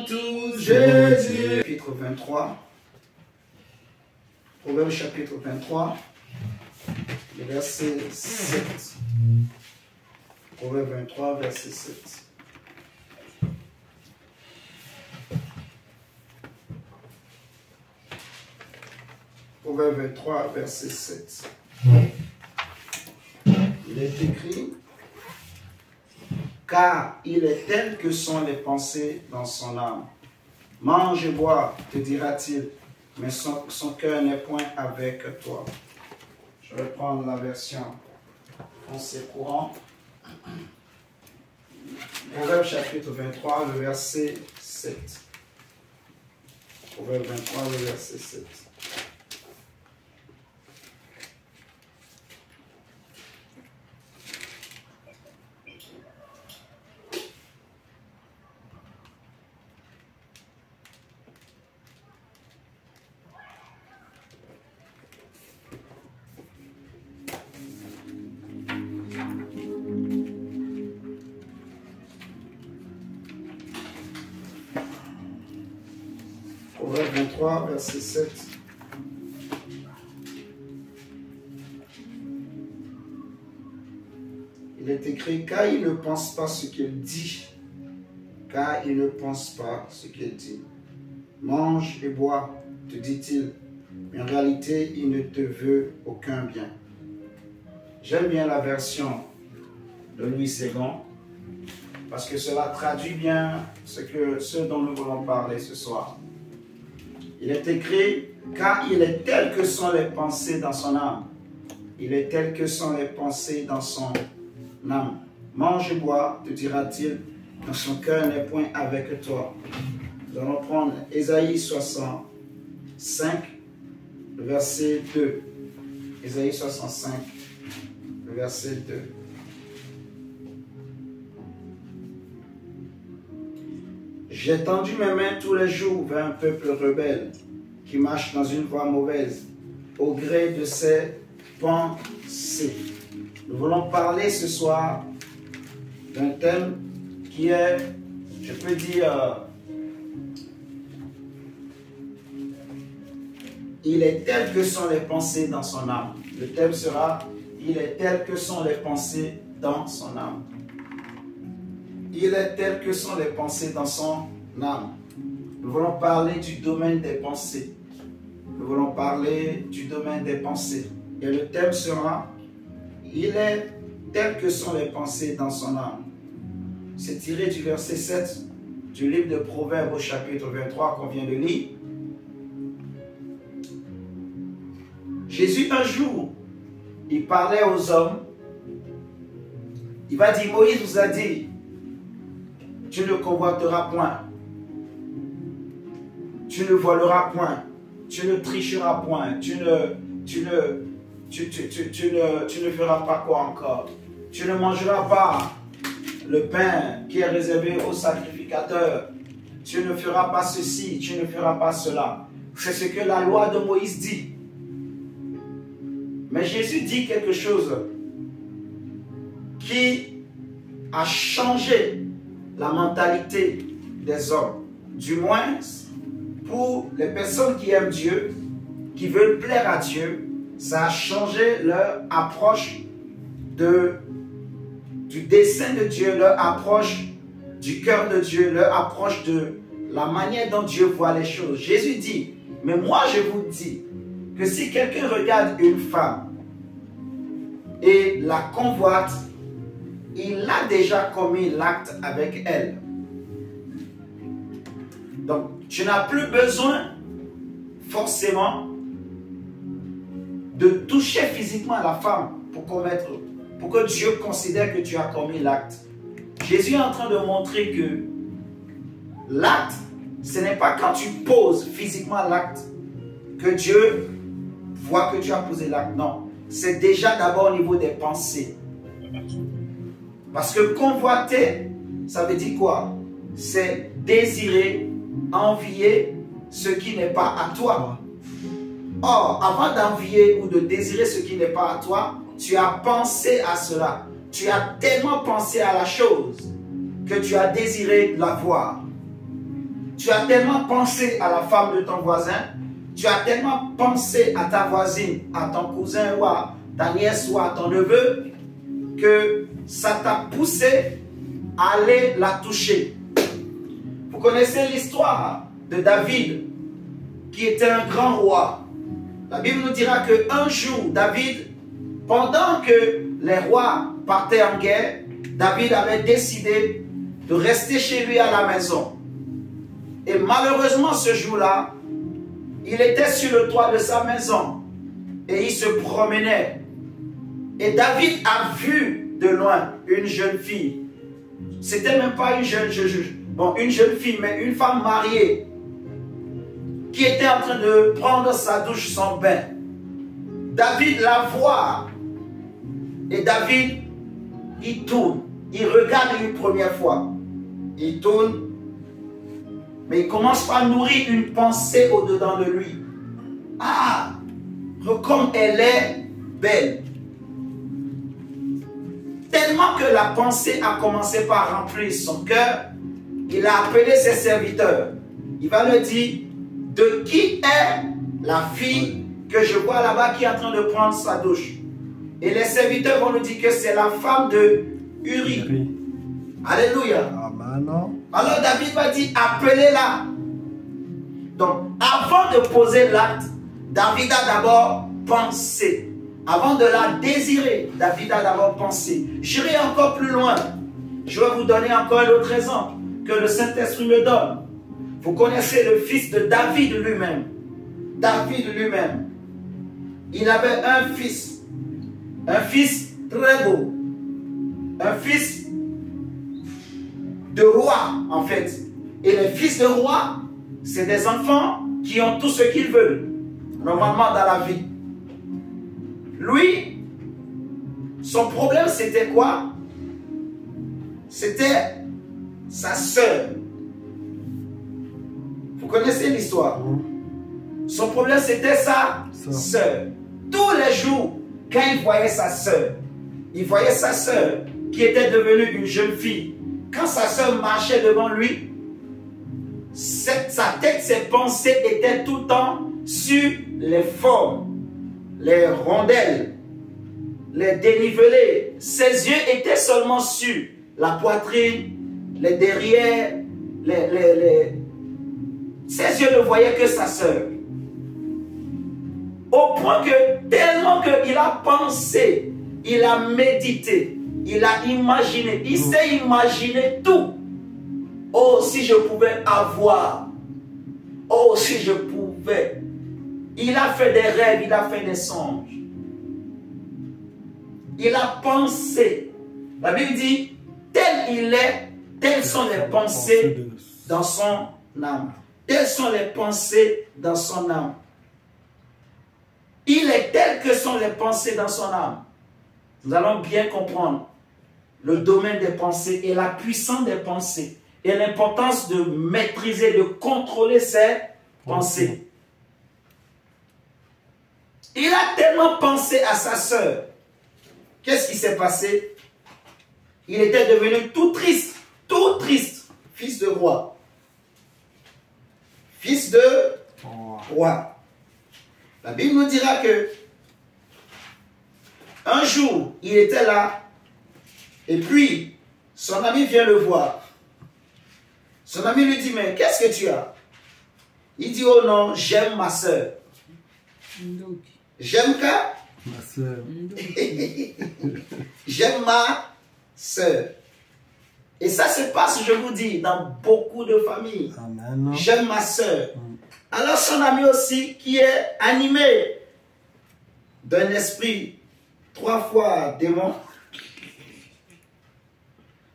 Tout Jésus. Chapitre 23. Proverbe chapitre 23, le verset 7. Proverbe 23, verset 7. Proverbe 23, verset 7. Il est écrit: car il est tel que sont les pensées dans son âme. Mange et bois, te dira-t-il, mais son cœur n'est point avec toi. Je vais prendre la version français courant. Proverbe chapitre 23, le verset 7. Proverbe 23, le verset 7. Proverbe 23, verset 7. Il est écrit: car il ne pense pas ce qu'il dit. Car il ne pense pas ce qu'il dit. Mange et bois, te dit-il, mais en réalité, il ne te veut aucun bien. J'aime bien la version de Louis Ségon, parce que cela traduit bien ce dont nous voulons parler ce soir. Il est écrit: car il est tel que sont les pensées dans son âme. Il est tel que sont les pensées dans son âme. Mange et bois, te dira-t-il, dans son cœur n'est point avec toi. Nous allons prendre Ésaïe 65, le verset 2. Ésaïe 65, le verset 2. J'ai tendu mes mains tous les jours vers un peuple rebelle qui marche dans une voie mauvaise, au gré de ses pensées. Nous voulons parler ce soir d'un thème qui est, je peux dire, il est tel que sont les pensées dans son âme. Le thème sera: il est tel que sont les pensées dans son âme. Il est tel que sont les pensées dans son âme. Nous voulons parler du domaine des pensées. Nous voulons parler du domaine des pensées. Et le thème sera: il est tel que sont les pensées dans son âme. C'est tiré du verset 7 du livre de Proverbes au chapitre 23 qu'on vient de lire. Jésus, un jour, il parlait aux hommes. Il va dire: Moïse vous a dit, tu ne convoiteras point, tu ne voleras point, tu ne tricheras point, tu ne feras pas quoi encore, tu ne mangeras pas le pain qui est réservé aux sacrificateurs, tu ne feras pas ceci, tu ne feras pas cela. C'est ce que la loi de Moïse dit. Mais Jésus dit quelque chose qui a changé la mentalité des hommes. Du moins, pour les personnes qui aiment Dieu, qui veulent plaire à Dieu, ça a changé leur approche du dessein de Dieu, leur approche du cœur de Dieu, leur approche de la manière dont Dieu voit les choses. Jésus dit: mais moi je vous dis que si quelqu'un regarde une femme et la convoite, il a déjà commis l'acte avec elle. Donc, tu n'as plus besoin forcément de toucher physiquement la femme pour que Dieu considère que tu as commis l'acte. Jésus est en train de montrer que l'acte, ce n'est pas quand tu poses physiquement l'acte que Dieu voit que tu as posé l'acte. Non, c'est déjà d'abord au niveau des pensées. Parce que convoiter, ça veut dire quoi? C'est désirer, envier ce qui n'est pas à toi. Or, avant d'envier ou de désirer ce qui n'est pas à toi, tu as pensé à cela. Tu as tellement pensé à la chose que tu as désiré la voir. tu as tellement pensé à la femme de ton voisin, tu as tellement pensé à ta voisine, à ton cousin ou à ta nièce ou à ton neveu, que ça t'a poussé à aller la toucher. Vous connaissez l'histoire de David, qui était un grand roi. La Bible nous dira qu'un jour, David, pendant que les rois partaient en guerre, David avait décidé de rester chez lui à la maison. Et malheureusement, ce jour-là, il était sur le toit de sa maison et il se promenait. Et David a vu de loin une jeune fille. C'était même pas une jeune fille, mais une femme mariée qui était en train de prendre sa douche, son bain. David la voit et David, il tourne, il regarde une première fois, il tourne, mais il commence par nourrir une pensée au-dedans de lui. Ah, comme elle est belle. Tellement que la pensée a commencé par remplir son cœur, il a appelé ses serviteurs. Il va leur dire, de qui est la fille que je vois là-bas qui est en train de prendre sa douche? Et les serviteurs vont nous dire que c'est la femme de Uri. Alléluia. Amen. Alors David va dire, appelez-la. Donc, avant de poser l'acte, David a d'abord pensé. Avant de la désirer, David a d'abord pensé. J'irai encore plus loin. Je vais vous donner encore un autre exemple que le Saint-Esprit me donne. Vous connaissez le fils de David lui-même. David lui-même. Il avait un fils très beau. Un fils de roi, en fait. Et les fils de roi, c'est des enfants qui ont tout ce qu'ils veulent, normalement dans la vie. Lui, son problème, c'était quoi? C'était sa sœur. Vous connaissez l'histoire. Son problème, c'était sa sœur. Tous les jours, quand il voyait sa sœur, qui était devenue une jeune fille. Quand sa sœur marchait devant lui, sa tête, ses pensées étaient tout le temps sur les formes, les rondelles, les dénivelés. Ses yeux étaient seulement sur la poitrine, les derrières, ses yeux ne voyaient que sa sœur. Au point que, tellement qu'il a pensé, il a médité, il a imaginé, il s'est imaginé tout. Oh, si je pouvais avoir. Oh, si je pouvais. Il a fait des rêves, il a fait des songes. Il a pensé. La Bible dit, tel il est, telles sont les pensées dans son âme. Telles sont les pensées dans son âme. Il est tel que sont les pensées dans son âme. Nous allons bien comprendre le domaine des pensées et la puissance des pensées et l'importance de maîtriser, de contrôler ses pensées. Il a tellement pensé à sa sœur. Qu'est-ce qui s'est passé? Il était devenu tout triste, fils de roi. Fils de roi. La Bible nous dira que un jour, il était là et puis son ami vient le voir. Son ami lui dit, mais qu'est-ce que tu as? Il dit, oh non, j'aime ma soeur. J'aime quoi? Ma soeur. J'aime ma soeur. Et ça se passe, je vous dis, dans beaucoup de familles. J'aime ma soeur. Alors son ami aussi, qui est animé d'un esprit 3 fois démon,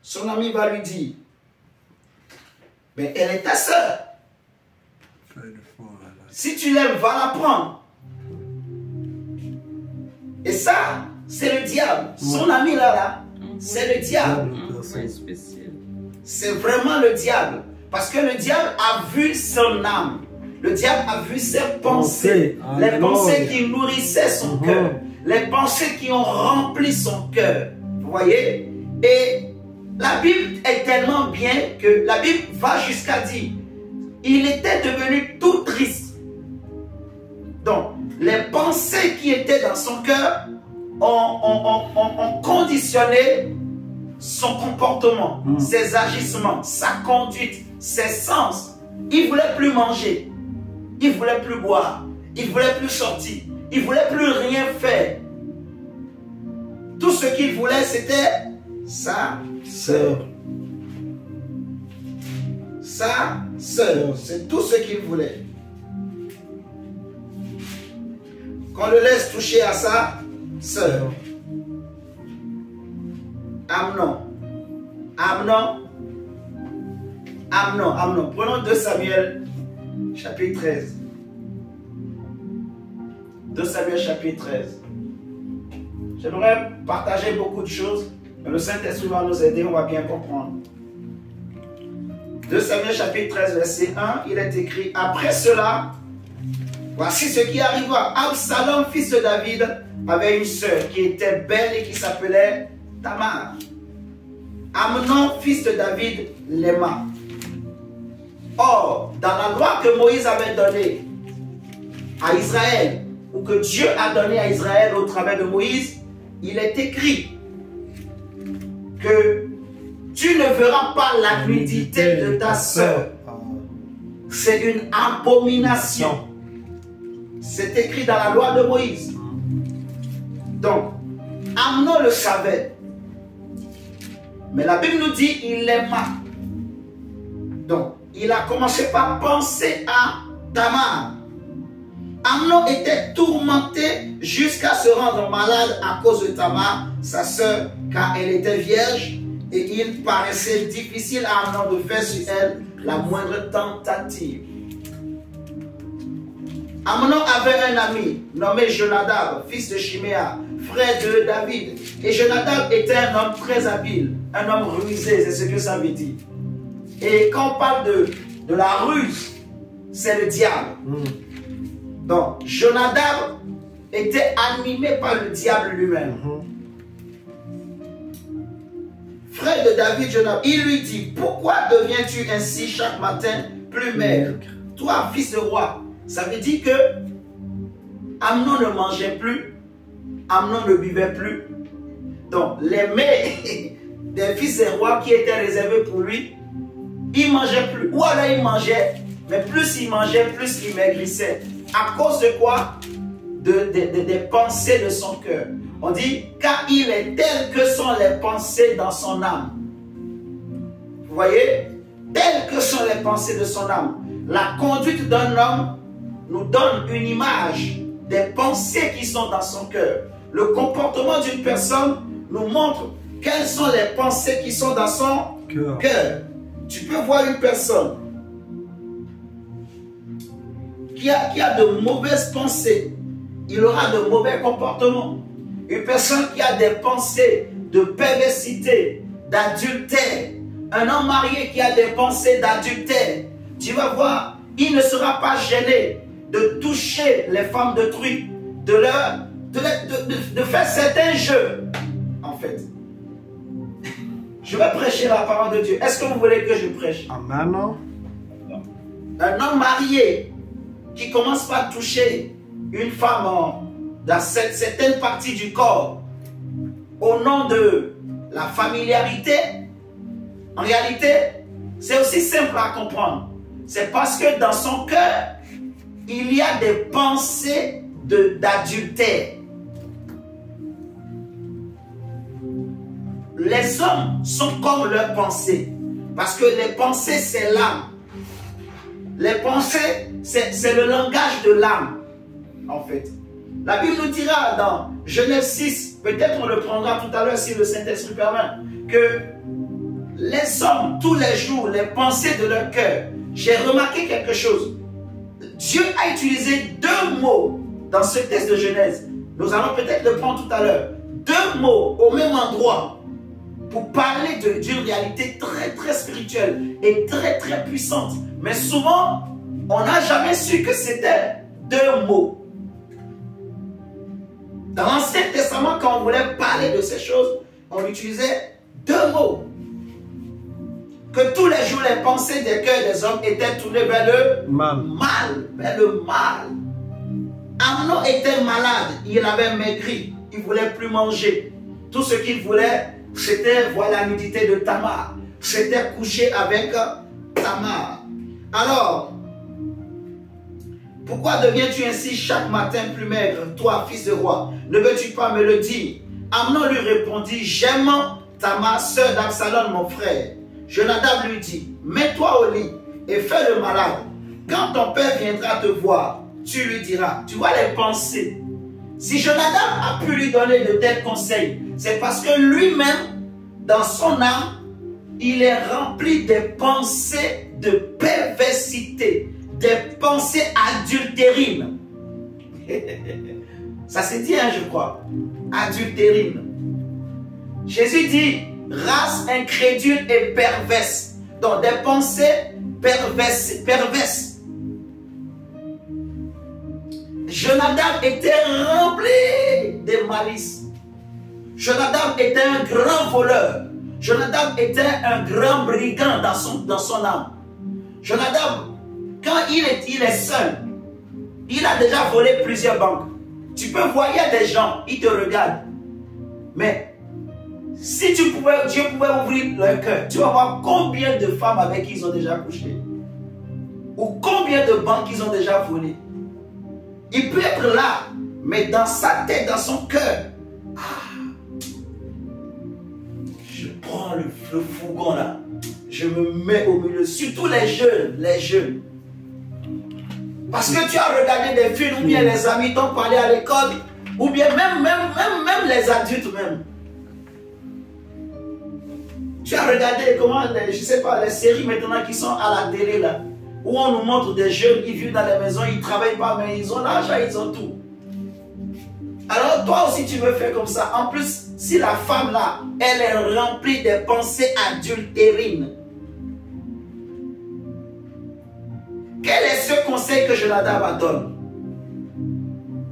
son ami va lui dire, mais elle est ta soeur. Si tu l'aimes, va la prendre. Et ça, c'est le diable. Son ami là, c'est le diable. C'est vraiment le diable. Parce que le diable a vu son âme. Le diable a vu ses pensées. Les pensées qui nourrissaient son cœur. Les pensées qui ont rempli son cœur. Vous voyez? Et la Bible est tellement bien que la Bible va jusqu'à dire, il était devenu tout triste. Donc, les pensées qui étaient dans son cœur ont conditionné son comportement, ses agissements, sa conduite, ses sens. Il ne voulait plus manger, il ne voulait plus boire, il ne voulait plus sortir, il ne voulait plus rien faire. Tout ce qu'il voulait, c'était sa sœur. Sa sœur, c'est tout ce qu'il voulait. Qu'on le laisse toucher à sa sœur. Amnon. Prenons 2 Samuel, chapitre 13. 2 Samuel, chapitre 13. J'aimerais partager beaucoup de choses, mais le Saint-Esprit va nous aider, on va bien comprendre. 2 Samuel, chapitre 13, verset 1, il est écrit: après cela, voici ce qui arriva. Absalom, fils de David, avait une sœur qui était belle et qui s'appelait Tamar. Amnon, fils de David, l'aima. Or, dans la loi que Moïse avait donnée à Israël, ou que Dieu a donnée à Israël au travers de Moïse, il est écrit que tu ne verras pas la nudité de ta sœur. C'est une abomination. C'est écrit dans la loi de Moïse. Donc, Amnon le savait. Mais la Bible nous dit il l'aima. Donc, il a commencé par penser à Tamar. Amnon était tourmenté jusqu'à se rendre malade à cause de Tamar, sa sœur, car elle était vierge et il paraissait difficile à Amnon de faire sur elle la moindre tentative. Amnon avait un ami nommé Jonadab, fils de Chiméa, frère de David. Et Jonadab était un homme très habile, un homme rusé, c'est ce que ça veut dire. Et quand on parle de la ruse, c'est le diable. Donc, Jonadab était animé par le diable lui-même. Frère de David, Jonadab, il lui dit: pourquoi deviens-tu ainsi chaque matin plus maigre? Toi, fils de roi. Ça veut dire que Amnon ne mangeait plus, Amnon ne buvait plus. Donc, les mets des fils des rois qui étaient réservés pour lui, il ne mangeait plus. Ou alors il mangeait, mais plus il mangeait, plus il maigrissait. À cause de quoi? Des pensées de son cœur. On dit, car il est tel que sont les pensées dans son âme. Vous voyez? Telles que sont les pensées de son âme. La conduite d'un homme nous donne une image des pensées qui sont dans son cœur. Le comportement d'une personne nous montre quelles sont les pensées qui sont dans son cœur. Tu peux voir une personne qui a de mauvaises pensées, il aura de mauvais comportements. Une personne qui a des pensées de perversité, d'adultère, un homme marié qui a des pensées d'adultère, tu vas voir, il ne sera pas gêné de toucher les femmes d'autrui, de faire certains jeux, en fait. Je vais prêcher la parole de Dieu. Est-ce que vous voulez que je prêche? Amen. Un homme marié qui commence par toucher une femme dans certaines parties du corps au nom de la familiarité, en réalité, c'est aussi simple à comprendre. C'est parce que dans son cœur, il y a des pensées d'adultère. Les hommes sont comme leurs pensées. Parce que les pensées, c'est l'âme. Les pensées, c'est le langage de l'âme, en fait. La Bible nous dira dans Genèse 6, peut-être on le prendra tout à l'heure si le Saint-Esprit permet, que les hommes, tous les jours, les pensées de leur cœur, j'ai remarqué quelque chose. Dieu a utilisé 2 mots dans ce texte de Genèse. Nous allons peut-être le prendre tout à l'heure. 2 mots au même endroit pour parler d'une réalité très très spirituelle et très très puissante. Mais souvent, on n'a jamais su que c'était 2 mots. Dans l'Ancien Testament, quand on voulait parler de ces choses, on utilisait 2 mots. que tous les jours les pensées des cœurs des hommes étaient tournées vers le mal. Vers le mal. Amnon était malade, il avait maigri, il ne voulait plus manger. Tout ce qu'il voulait, c'était voir la nudité de Tamar. C'était coucher avec Tamar. Alors, pourquoi deviens-tu ainsi chaque matin plus maigre, toi, fils de roi? Ne veux-tu pas me le dire? Amnon lui répondit, j'aime Tamar, sœur d'Absalom, mon frère. Jonadab lui dit, mets-toi au lit et fais le malade. Quand ton père viendra te voir, tu lui diras, tu vois les pensées. Si Jonadab a pu lui donner de tels conseils, c'est parce que lui-même, dans son âme, il est rempli des pensées de perversité, des pensées adultérines. Ça se dit, hein, je crois. Adultérine. Jésus dit, race incrédule et perverse. Donc des pensées perverses. Jonadab était rempli de malice. Jonadab était un grand voleur. Jonadab était un grand brigand dans son âme. Jonadab, quand il est seul, il a déjà volé plusieurs banques. Tu peux voir, il y a des gens, ils te regardent. Mais si Dieu pouvait ouvrir leur cœur, tu vas voir combien de femmes avec qui ils ont déjà couché. Ou combien de banques ils ont déjà volé. Il peut être là, mais dans sa tête, dans son cœur, je prends le fourgon là, je me mets au milieu, surtout les jeunes. Parce que tu as regardé des films, ou bien les amis t'ont parlé à l'école, ou bien même les adultes même. Tu as regardé comment, je sais pas, les séries maintenant qui sont à la télé là, où on nous montre des jeunes, ils vivent dans les maisons, ils ne travaillent pas, mais ils ont l'argent, ils ont tout. Alors toi aussi tu veux faire comme ça. En plus, si la femme là, elle est remplie de pensées adultérines. Quel est ce conseil que Jonadab donne?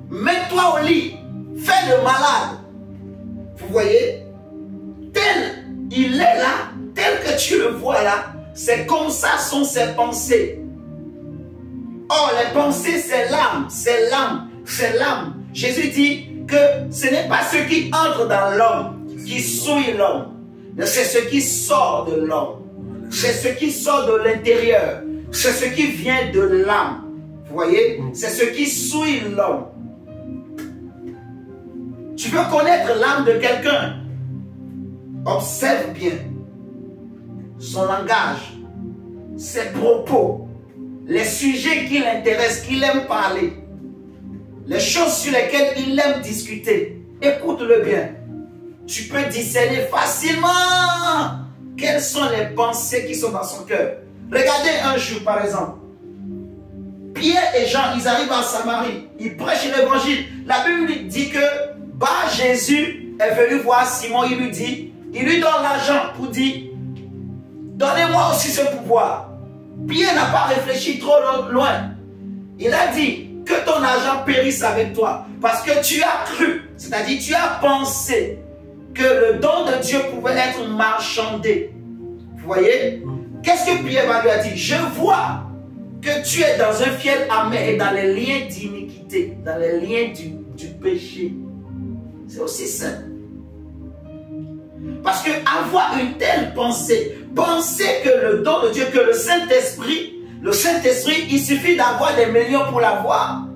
Mets-toi au lit, fais le malade. Vous voyez? Tel il est là, tel que tu le vois là, c'est comme ça sont ses pensées. Or, les pensées, c'est l'âme, c'est l'âme, c'est l'âme. Jésus dit que ce n'est pas ce qui entre dans l'homme qui souille l'homme, c'est ce qui sort de l'homme, c'est ce qui sort de l'intérieur, c'est ce qui vient de l'âme. Vous voyez, c'est ce qui souille l'homme. Tu veux connaître l'âme de quelqu'un? Observe bien son langage, ses propos, les sujets qui l'intéressent, qu'il aime parler, les choses sur lesquelles il aime discuter. Écoute-le bien. Tu peux discerner facilement quelles sont les pensées qui sont dans son cœur. Regardez un jour par exemple. Pierre et Jean, ils arrivent en Samarie, ils prêchent l'évangile. La Bible dit que Jésus est venu voir Simon, il lui donne l'argent pour dire, donnez-moi aussi ce pouvoir. Pierre n'a pas réfléchi trop loin. Il a dit que ton argent périsse avec toi. Parce que tu as cru, c'est-à-dire tu as pensé que le don de Dieu pouvait être marchandé. Vous voyez? Qu'est-ce que Pierre va lui dire? Je vois que tu es dans un fiel amer et dans les liens d'iniquité, dans les liens du péché. C'est aussi simple. Parce que avoir une telle pensée, penser que le don de Dieu, que le Saint-Esprit, il suffit d'avoir des millions pour l'avoir.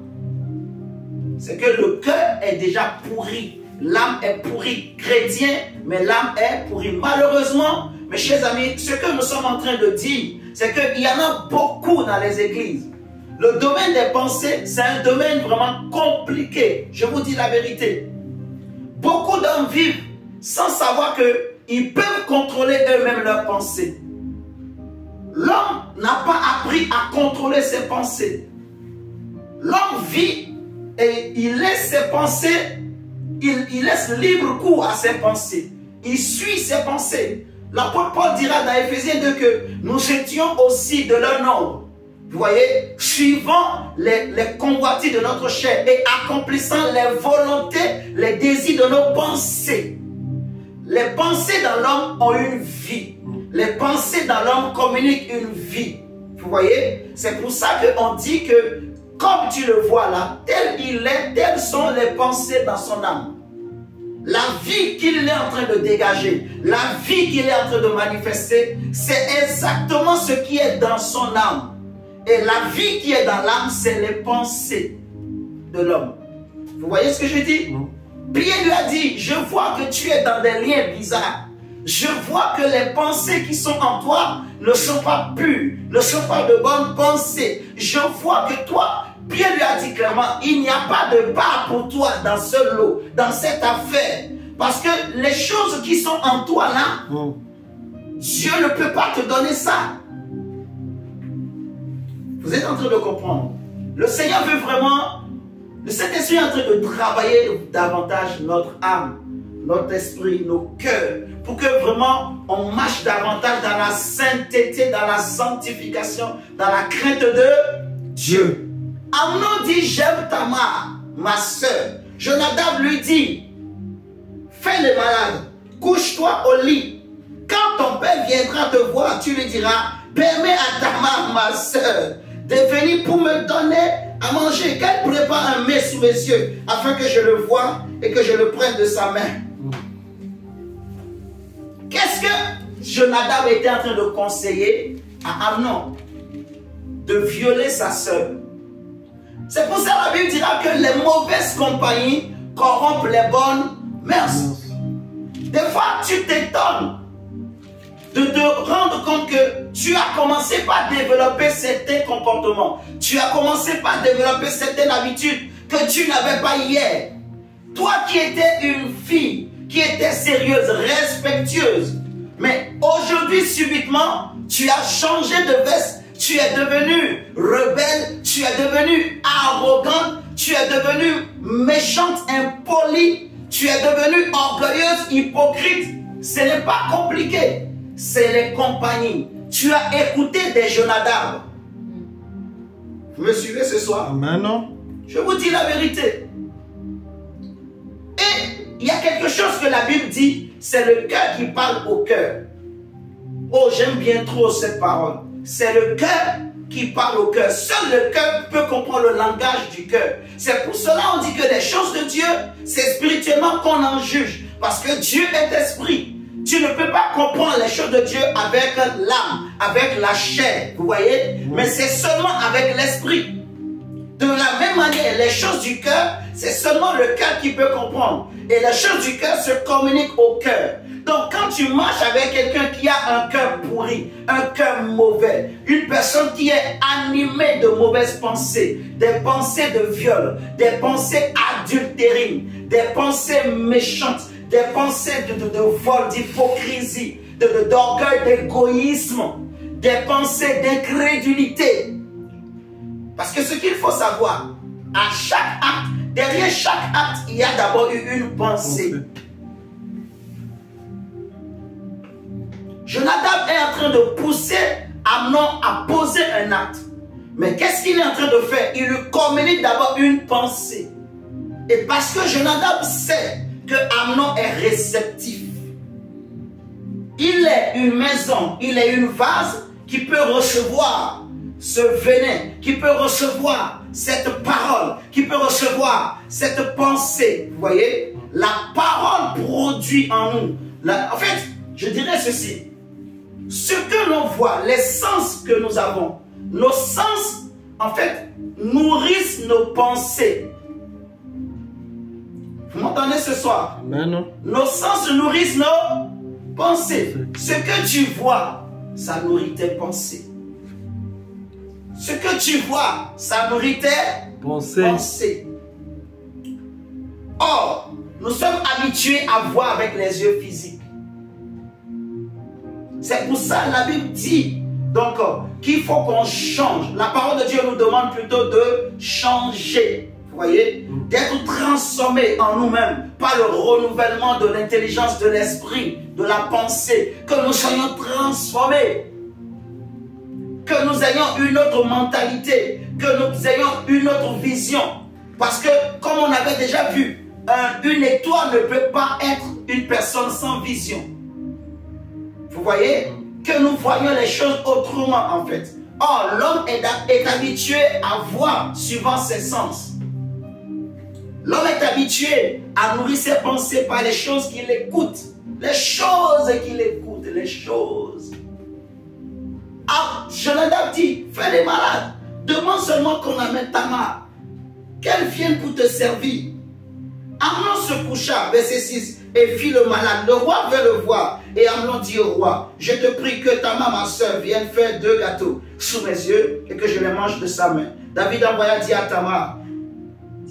C'est que le cœur est déjà pourri. L'âme est pourrie. Chrétien, mais l'âme est pourrie. Malheureusement, mes chers amis, ce que nous sommes en train de dire, c'est qu'il y en a beaucoup dans les églises. Le domaine des pensées, c'est un domaine vraiment compliqué. Je vous dis la vérité. Beaucoup d'hommes vivent sans savoir qu'ils peuvent contrôler eux-mêmes leurs pensées. L'homme n'a pas appris à contrôler ses pensées. L'homme vit et il laisse ses pensées, il laisse libre cours à ses pensées. Il suit ses pensées. L'apôtre Paul dira dans Éphésiens 2 que nous étions aussi de leur nombre. Vous voyez, suivant les convoitises de notre chair et accomplissant les volontés, les désirs de nos pensées. Les pensées dans l'homme ont une vie. Les pensées dans l'homme communiquent une vie. Vous voyez? C'est pour ça qu'on dit que, comme tu le vois là, tel il est, telles sont les pensées dans son âme. La vie qu'il est en train de dégager, la vie qu'il est en train de manifester, c'est exactement ce qui est dans son âme. Et la vie qui est dans l'âme, c'est les pensées de l'homme. Vous voyez ce que je dis? Pierre lui a dit, je vois que tu es dans des liens bizarres. Je vois que les pensées qui sont en toi ne sont pas pures, ne sont pas de bonnes pensées. Je vois que toi, Pierre lui a dit clairement, il n'y a pas de part pour toi dans ce lot, dans cette affaire. Parce que les choses qui sont en toi là, Dieu ne peut pas te donner ça. Vous êtes en train de comprendre. Le Seigneur veut vraiment, le Saint-Esprit est en train de travailler davantage notre âme, notre esprit, nos cœurs, pour que vraiment on marche davantage dans la sainteté, dans la sanctification, dans la crainte de Dieu. Amnon dit, j'aime Tamar, ma soeur. Jonadab lui dit, fais le malade, couche-toi au lit. Quand ton père viendra te voir, tu lui diras, permets à Tamar, ma soeur, de venir pour me donner à manger, qu'elle prépare un mets sous mes yeux, afin que je le voie et que je le prenne de sa main. Qu'est-ce que Jonadab était en train de conseiller à Amnon? De violer sa sœur. C'est pour ça que la Bible dira que les mauvaises compagnies corrompent les bonnes mœurs. Des fois, tu t'étonnes de te rendre compte que tu as commencé par développer certains comportements. Tu as commencé par développer certaines habitudes que tu n'avais pas hier. Toi qui étais une fille, qui était sérieuse, respectueuse, mais aujourd'hui, subitement, tu as changé de veste. Tu es devenu rebelle, tu es devenu arrogante, tu es devenu méchante, impolie, tu es devenu orgueilleuse, hypocrite. Ce n'est pas compliqué, c'est les compagnies. Tu as écouté des Jonadab. Vous me suivez ce soir? Amen. Je vous dis la vérité. Et il y a quelque chose que la Bible dit, c'est le cœur qui parle au cœur. Oh, j'aime bien trop cette parole. C'est le cœur qui parle au cœur. Seul le cœur peut comprendre le langage du cœur. C'est pour cela qu'on dit que les choses de Dieu, c'est spirituellement qu'on en juge. Parce que Dieu est esprit. Tu ne peux pas comprendre les choses de Dieu avec l'âme, avec la chair. Vous voyez? Mais c'est seulement avec l'esprit. De la même manière, les choses du cœur, c'est seulement le cœur qui peut comprendre. Et les choses du cœur se communiquent au cœur. Donc quand tu marches avec quelqu'un qui a un cœur pourri, un cœur mauvais, une personne qui est animée de mauvaises pensées, des pensées de viol, des pensées adultérines, des pensées méchantes, des pensées de vol, d'hypocrisie, d'orgueil, d'égoïsme, des pensées d'incrédulité. Parce que ce qu'il faut savoir, à chaque acte, derrière chaque acte, il y a d'abord eu une pensée. Jonadab est en train de pousser Amnon à poser un acte. Mais qu'est-ce qu'il est en train de faire? Il lui communique d'abord une pensée. Et parce que Jonadab sait que Amnon est réceptif, il est une maison, il est une vase qui peut recevoir ce venin, qui peut recevoir cette parole, qui peut recevoir cette pensée. Vous voyez? La parole produit en nous. En fait, je dirais ceci. Ce que l'on voit, les sens que nous avons, nos sens, en fait, nourrissent nos pensées. Vous m'entendez ce soir? Amen. Nos sens nourrissent nos pensées. Ce que tu vois, ça nourrit tes pensées. Ce que tu vois, ça nourrit tes pensées. Or, nous sommes habitués à voir avec les yeux physiques. C'est pour ça que la Bible dit donc qu'il faut qu'on change. La parole de Dieu nous demande plutôt de changer. Vous voyez? D'être transformés en nous-mêmes par le renouvellement de l'intelligence, de l'esprit, de la pensée. Que nous soyons transformés. Que nous ayons une autre mentalité. Que nous ayons une autre vision. Parce que, comme on avait déjà vu, une étoile ne peut pas être une personne sans vision. Vous voyez? que nous voyons les choses autrement en fait. Or, l'homme est habitué à voir suivant ses sens. L'homme est habitué à nourrir ses pensées par les choses qu'il écoute. Les choses qu'il écoute, les choses. Ah, Jonadab dit, fais les malades. Demande seulement qu'on amène Tamar. Qu'elle vienne pour te servir. Amnon se coucha, verset 6, et fit le malade. Le roi veut le voir. Et Amnon dit au roi, je te prie que Tamar, ma soeur, vienne faire 2 gâteaux sous mes yeux et que je les mange de sa main. David envoya dire à Tamar,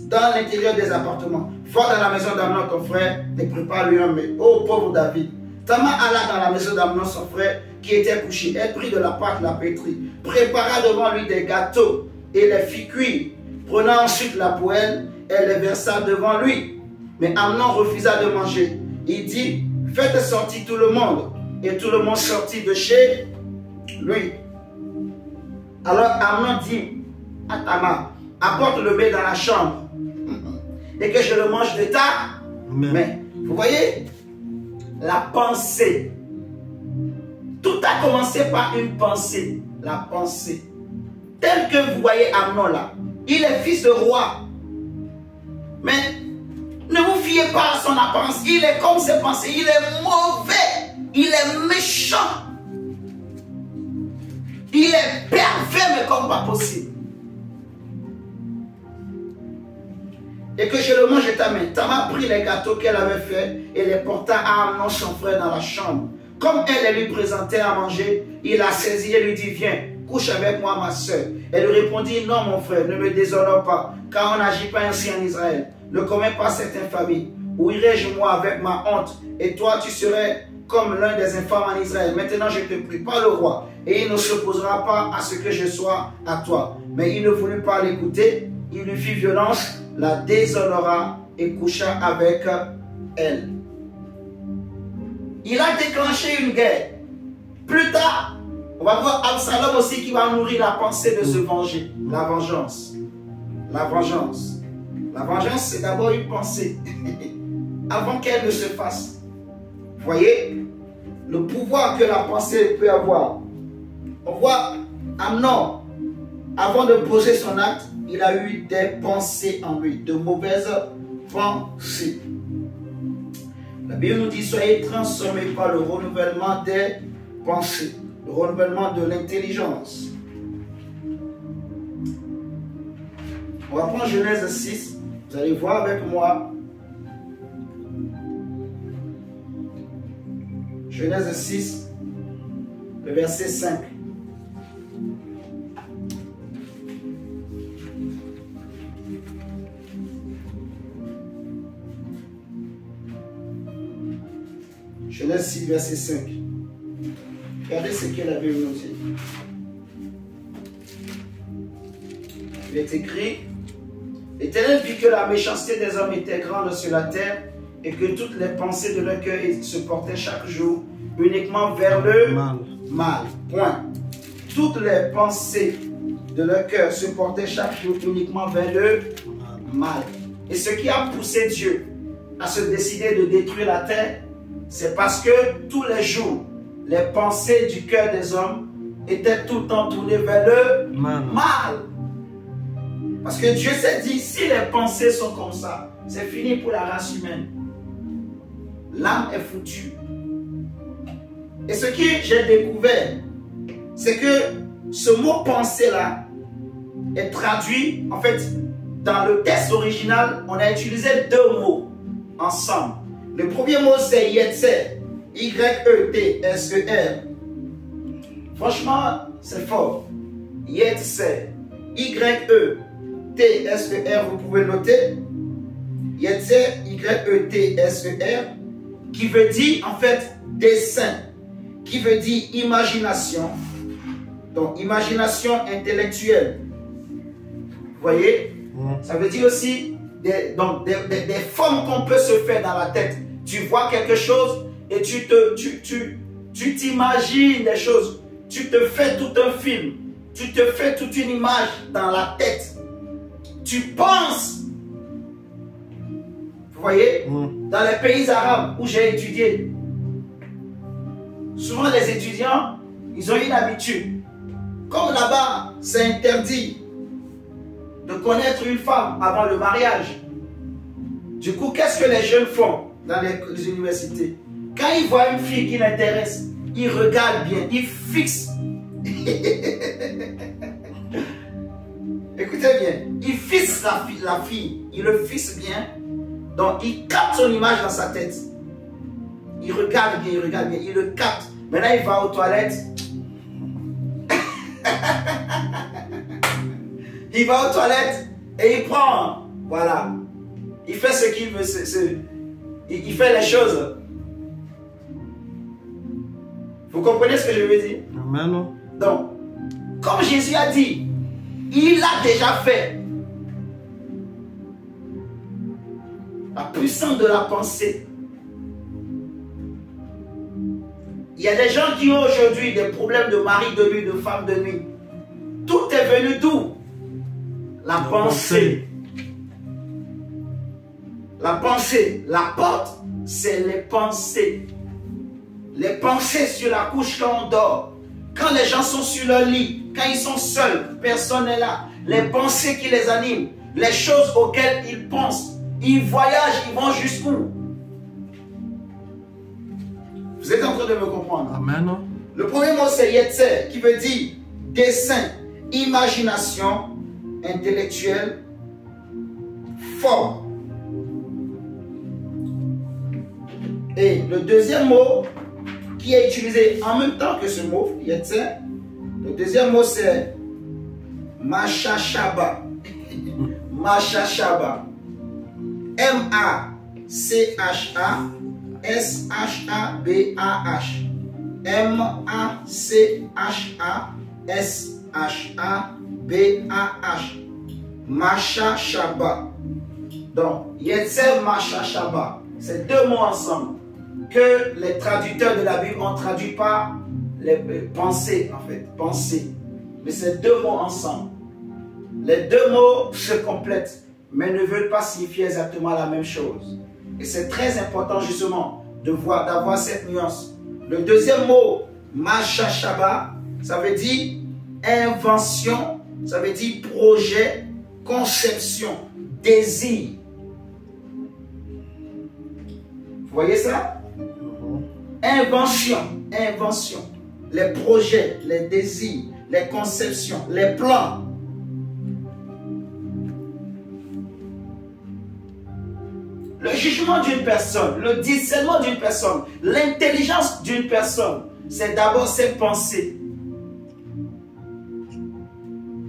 dans l'intérieur des appartements, va dans la maison d'Amnon ton frère et prépare-lui un mets. Oh pauvre David. Tamar alla dans la maison d'Amnon son frère qui était couché. Elle prit de la pâte, la pétrit, prépara devant lui des gâteaux et les fit cuire. Prenant ensuite la poêle, elle les versa devant lui. Mais Amnon refusa de manger. Il dit, faites sortir tout le monde. Et tout le monde sortit de chez lui. Alors Amnon dit à Tamar, apporte le mets dans la chambre et que je le mange de ta main. Vous voyez, la pensée. Tout a commencé par une pensée. La pensée. Tel que vous voyez Amnon là. Il est fils de roi. Mais ne vous fiez pas à son apparence. Il est comme ses pensées. Il est mauvais. Il est méchant. Il est pervers, mais comme pas possible. Et que je le mange de ta main. Tamar prit les gâteaux qu'elle avait faits et les porta à Amnon son frère dans la chambre. Comme elle lui présentait à manger, il la saisit et lui dit, viens, couche avec moi ma soeur. Elle lui répondit, non mon frère, ne me déshonore pas, car on n'agit pas ainsi en Israël. Ne commets pas cette infamie. Où irai-je moi avec ma honte, et toi tu serais comme l'un des infâmes en Israël. Maintenant je te prie, pas le roi, et il ne s'opposera pas à ce que je sois à toi. Mais il ne voulut pas l'écouter, il lui fit violence, la déshonora et coucha avec elle. Il a déclenché une guerre. Plus tard, on va voir Absalom aussi qui va nourrir la pensée de se venger. La vengeance. La vengeance. La vengeance, c'est d'abord une pensée. Avant qu'elle ne se fasse. Vous voyez le pouvoir que la pensée peut avoir. On voit Amnon, avant de poser son acte, il a eu des pensées en lui, de mauvaises pensées. La Bible nous dit, soyez transformés par le renouvellement des pensées, le renouvellement de l'intelligence. On va prendre Genèse 6, vous allez voir avec moi. Genèse 6, le verset 5. Genèse 6, verset 5. Regardez ce que la Bible nous dit. Il est écrit, l'Éternel vit que la méchanceté des hommes était grande sur la terre et que toutes les pensées de leur cœur se portaient chaque jour uniquement vers le mal. Point. Toutes les pensées de leur cœur se portaient chaque jour uniquement vers le mal. Et ce qui a poussé Dieu à se décider de détruire la terre, c'est parce que tous les jours, les pensées du cœur des hommes étaient tout le temps tournées vers le mal. Parce que Dieu s'est dit, si les pensées sont comme ça, c'est fini pour la race humaine. L'âme est foutue. Et ce que j'ai découvert, c'est que ce mot pensée-là est traduit, en fait, dans le texte original, on a utilisé 2 mots ensemble. Le premier mot, c'est Yetzer. Y-E-T-S-E-R. Franchement, c'est fort. Yetzer. Y-E-T-S-E-R, vous pouvez noter. Yetzer, Y-E-T-S-E-R, qui veut dire, en fait, dessein, qui veut dire imagination. Donc, imagination intellectuelle. Vous voyez? Ça veut dire aussi des formes qu'on peut se faire dans la tête. Tu vois quelque chose et tu t'imagines des choses. Tu te fais tout un film. Tu te fais toute une image dans la tête. Tu penses. Vous voyez? Dans les pays arabes où j'ai étudié, souvent les étudiants, Ils ont une habitude. Comme là-bas, c'est interdit de connaître une femme avant le mariage. Du coup, qu'est-ce que les jeunes font dans les universités? Quand ils voient une fille qui l'intéresse, ils regardent bien, ils fixent. Écoutez bien, ils fixent la fille, ils le fixent bien. Donc, ils captent son image dans sa tête. Ils regardent bien, ils le captent. Maintenant, il va aux toilettes. Il va aux toilettes et il prend, voilà. Il fait ce qu'il veut, il fait les choses. Vous comprenez ce que je veux dire? Amen. Donc, comme Jésus a dit, il l'a déjà fait. La puissance de la pensée. Il y a des gens qui ont aujourd'hui des problèmes de mari de nuit, de femme de nuit. Tout est venu d'où? La pensée. La pensée. La porte, c'est les pensées. Les pensées sur la couche quand on dort. Quand les gens sont sur leur lit, quand ils sont seuls, personne n'est là. Les pensées qui les animent, les choses auxquelles ils pensent. Ils voyagent, ils vont jusqu'où? Vous êtes en train de me comprendre? Amen. Le premier mot c'est Yetzer, qui veut dire dessein, imagination, intellectuelle, fort. Et le deuxième mot qui est utilisé en même temps que ce mot, Yetzer, le deuxième mot c'est Machashaba. Machashaba. M-A-C-H-A-S-H-A-B-A-H. M-A-C-H-A-S-H-A-B-A-H. Machashaba. Donc, Yetzer Machashaba. C'est deux mots ensemble que les traducteurs de la Bible ont traduit par les pensées, en fait. Pensées. Mais c'est deux mots ensemble. Les deux mots se complètent, mais ne veulent pas signifier exactement la même chose. Et c'est très important justement d'avoir cette nuance. Le deuxième mot, Machashaba, ça veut dire invention, ça veut dire projet, conception, désir. Vous voyez ça? Invention, invention. Les projets, les désirs, les conceptions, les plans. Le jugement d'une personne, le discernement d'une personne, l'intelligence d'une personne, c'est d'abord ses pensées.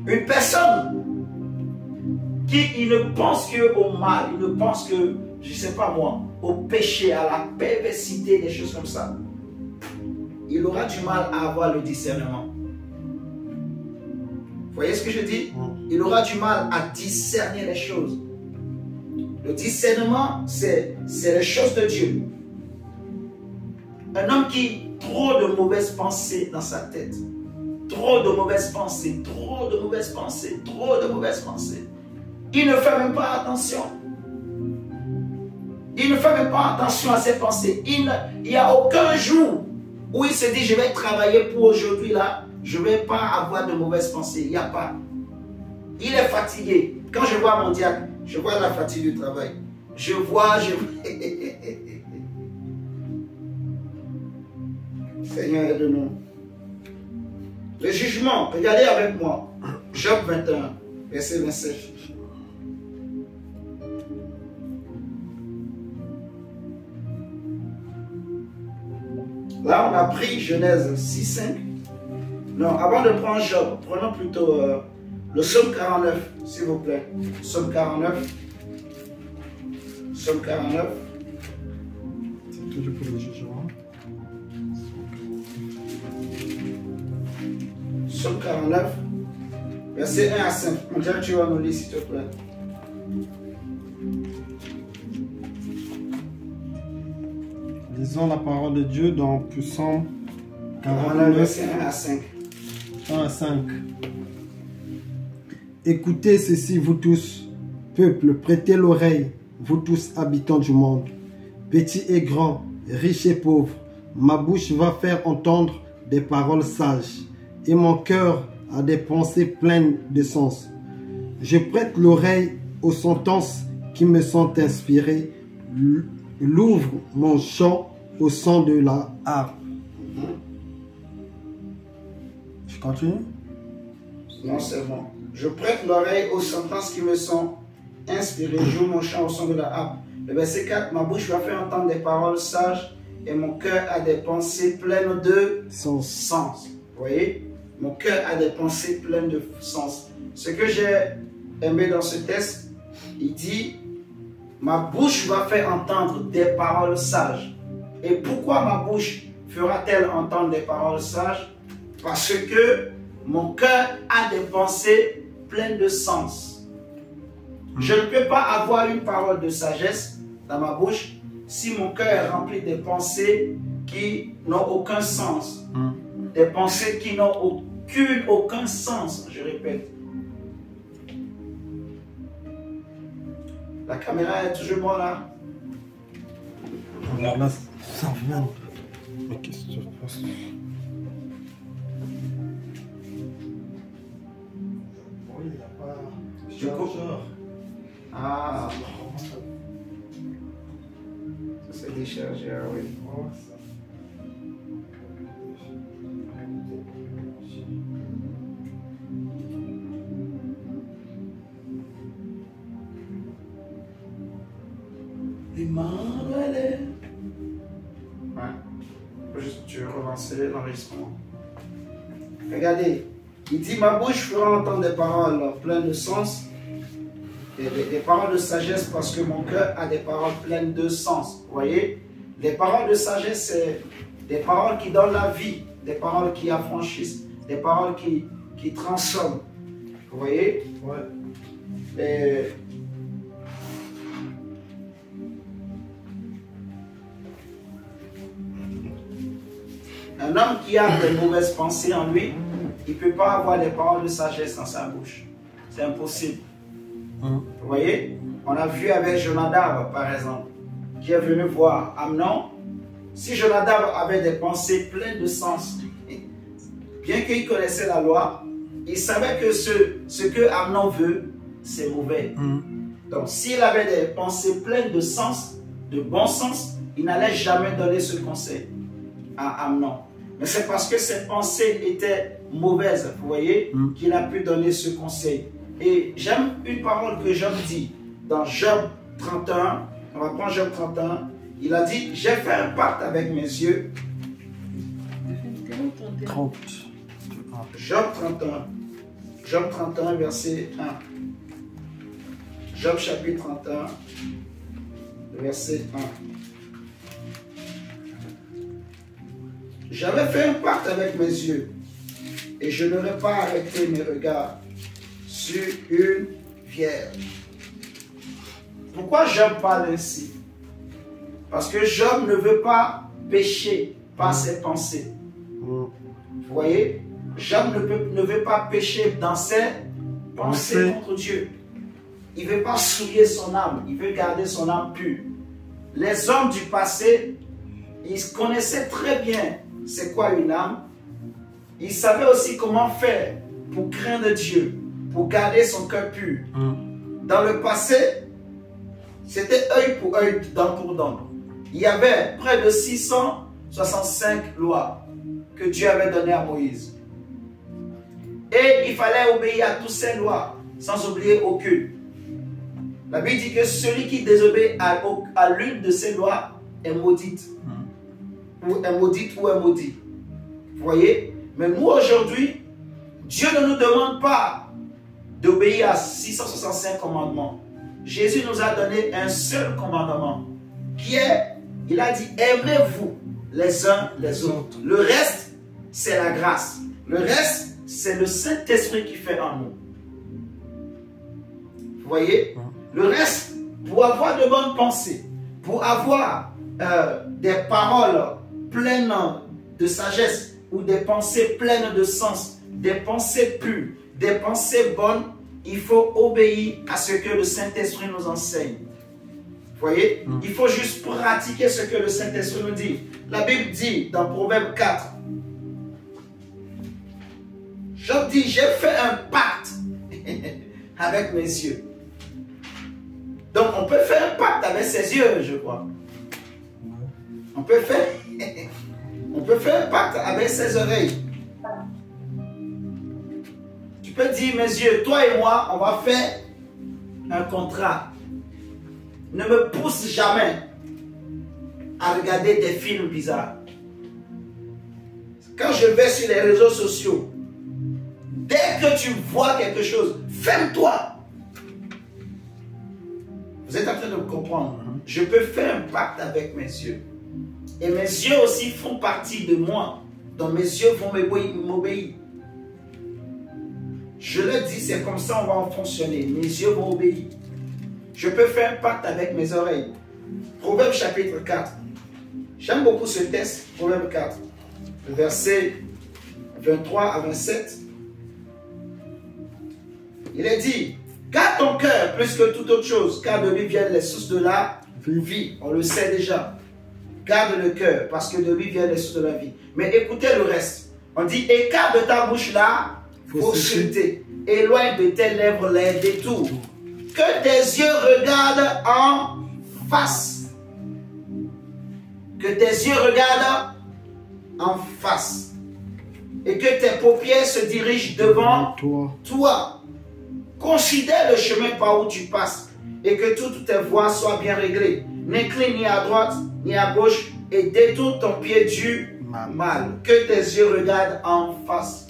Une personne qui ne pense qu'au mal, il ne pense que, je ne sais pas moi, au péché, à la perversité, des choses comme ça, il aura du mal à avoir le discernement. Vous voyez ce que je dis? Il aura du mal à discerner les choses. Le discernement, c'est les choses de Dieu. Un homme qui a trop de mauvaises pensées dans sa tête, trop de mauvaises pensées, trop de mauvaises pensées, trop de mauvaises pensées, il ne fait même pas attention. Il ne fait même pas attention à ses pensées. Il n'y a aucun jour où il se dit, je vais travailler pour aujourd'hui là, je ne vais pas avoir de mauvaises pensées. Il n'y a pas. Il est fatigué. Quand je vois mon diacre, je vois la fatigue du travail. Je vois. Seigneur, aide-nous. Le jugement, regardez avec moi. Job 21, verset 27. Là, on a pris Genèse 6, 5. Non, avant de prendre Job, prenons plutôt le psaume 49, s'il vous plaît. Psaume 49. Psaume 49. C'est toujours pour le jugement. Psaume 49, verset 1 à 5. On dirait que tu vas nous lire, s'il te plaît. Lisons la parole de Dieu dans Psaume 49, verset 1 à 5. 1 à 5. Écoutez ceci, vous tous, peuple, prêtez l'oreille, vous tous habitants du monde, petits et grands, riches et pauvres. Ma bouche va faire entendre des paroles sages et mon cœur a des pensées pleines de sens. Je prête l'oreille aux sentences qui me sont inspirées. L'ouvre mon chant au son de la harpe. Je continue? Non, c'est bon. Je prête l'oreille aux sentences qui me sont inspirées. J'ouvre mon chant au son de la harpe. Le verset 4, ma bouche va faire entendre des paroles sages et mon cœur a des pensées pleines de sens. Vous voyez? Mon cœur a des pensées pleines de sens. Ce que j'ai aimé dans ce texte, il dit, ma bouche va faire entendre des paroles sages. Et pourquoi ma bouche fera-t-elle entendre des paroles sages? Parce que mon cœur a des pensées pleines de sens. Je ne peux pas avoir une parole de sagesse dans ma bouche si mon cœur est rempli de pensées qui n'ont aucun sens. Des pensées qui n'ont aucun sens, je répète. La caméra est toujours bonne là. Là, ça vient. Mais qu'est-ce que tu penses? Oui, il n'y a pas de chargeur. Ah, ça s'est déchargé, ah oui. Emmanuel. Ouais. Je vais relancer l'enregistrement. Regardez, il dit ma bouche fera entendre des paroles pleines de sens, des paroles de sagesse parce que mon cœur a des paroles pleines de sens. Vous voyez, les paroles de sagesse, c'est des paroles qui donnent la vie, des paroles qui affranchissent, des paroles qui transforment. Vous voyez? Ouais. Un homme qui a de mauvaises pensées en lui, il ne peut pas avoir des paroles de sagesse dans sa bouche. C'est impossible. Vous voyez? On a vu avec Jonadab, par exemple, qui est venu voir Amnon. Si Jonadab avait des pensées pleines de sens, bien qu'il connaissait la loi, il savait que ce que Amnon veut, c'est mauvais. Donc, s'il avait des pensées pleines de sens, de bon sens, il n'allait jamais donner ce conseil à Amnon. Mais c'est parce que ses pensées étaient mauvaises, vous voyez, qu'il a pu donner ce conseil. Et j'aime une parole que Job dit dans Job 31. On va prendre Job 31. Il a dit, j'ai fait un pacte avec mes yeux. 30. Job 31. Job 31, verset 1. Job chapitre 31, verset 1. J'avais fait un pacte avec mes yeux et je n'aurais pas arrêté mes regards sur une vierge. Pourquoi Job parle ainsi? Parce que Job ne veut pas pécher par ses pensées. Vous voyez? Job ne veut pas pécher dans ses pensées contre Dieu. Il ne veut pas souiller son âme. Il veut garder son âme pure. Les hommes du passé, ils connaissaient très bien c'est quoi une âme. Ils savaient aussi comment faire pour craindre Dieu, pour garder son cœur pur. Dans le passé, c'était œil pour œil, dent pour dent. Il y avait près de 665 lois que Dieu avait données à Moïse. Et il fallait obéir à toutes ces lois, sans oublier aucune. La Bible dit que celui qui désobéit à l'une de ces lois est maudite. Ou est maudite ou est maudit. Vous voyez? Mais nous aujourd'hui, Dieu ne nous demande pas d'obéir à 665 commandements. Jésus nous a donné un seul commandement qui est, il a dit, aimez-vous les uns les autres. Le reste, c'est la grâce. Le reste, c'est le Saint-Esprit qui fait en nous. Vous voyez? Le reste, pour avoir de bonnes pensées, pour avoir des paroles pleines de sagesse ou des pensées pleines de sens, des pensées pures, des pensées bonnes, il faut obéir à ce que le Saint-Esprit nous enseigne. Vous voyez? Il faut juste pratiquer ce que le Saint-Esprit nous dit. La Bible dit dans Proverbe 4, Job dit, j'ai fait un pacte avec mes yeux. Donc on peut faire un pacte avec ses yeux, je crois. On peut faire un pacte avec ses oreilles. Tu peux dire, mes yeux, toi et moi, on va faire un contrat. Ne me pousse jamais à regarder des films bizarres. Quand je vais sur les réseaux sociaux, dès que tu vois quelque chose, ferme-toi. Vous êtes en train de me comprendre. Je peux faire un pacte avec mes yeux. Et mes yeux aussi font partie de moi. Donc mes yeux vont m'obéir. Je le dis, c'est comme ça on va en fonctionner. Mes yeux vont obéir. Je peux faire un pacte avec mes oreilles. Proverbe chapitre 4. J'aime beaucoup ce texte, Proverbe 4. Le verset 23 à 27. Il est dit, garde ton cœur plus que toute autre chose, car de lui viennent les sources de la vie. On le sait déjà. Garde le cœur, parce que de lui viennent les sources de la vie. Mais écoutez le reste. On dit, écarte de ta bouche la fausseté. Éloigne de tes lèvres les détours. Que tes yeux regardent en face. Que tes yeux regardent en face. Et que tes paupières se dirigent devant toi. Considère le chemin par où tu passes et que toutes tes voies soient bien réglées. N'incline ni à droite ni à gauche et détourne ton pied du mal. Que tes yeux regardent en face.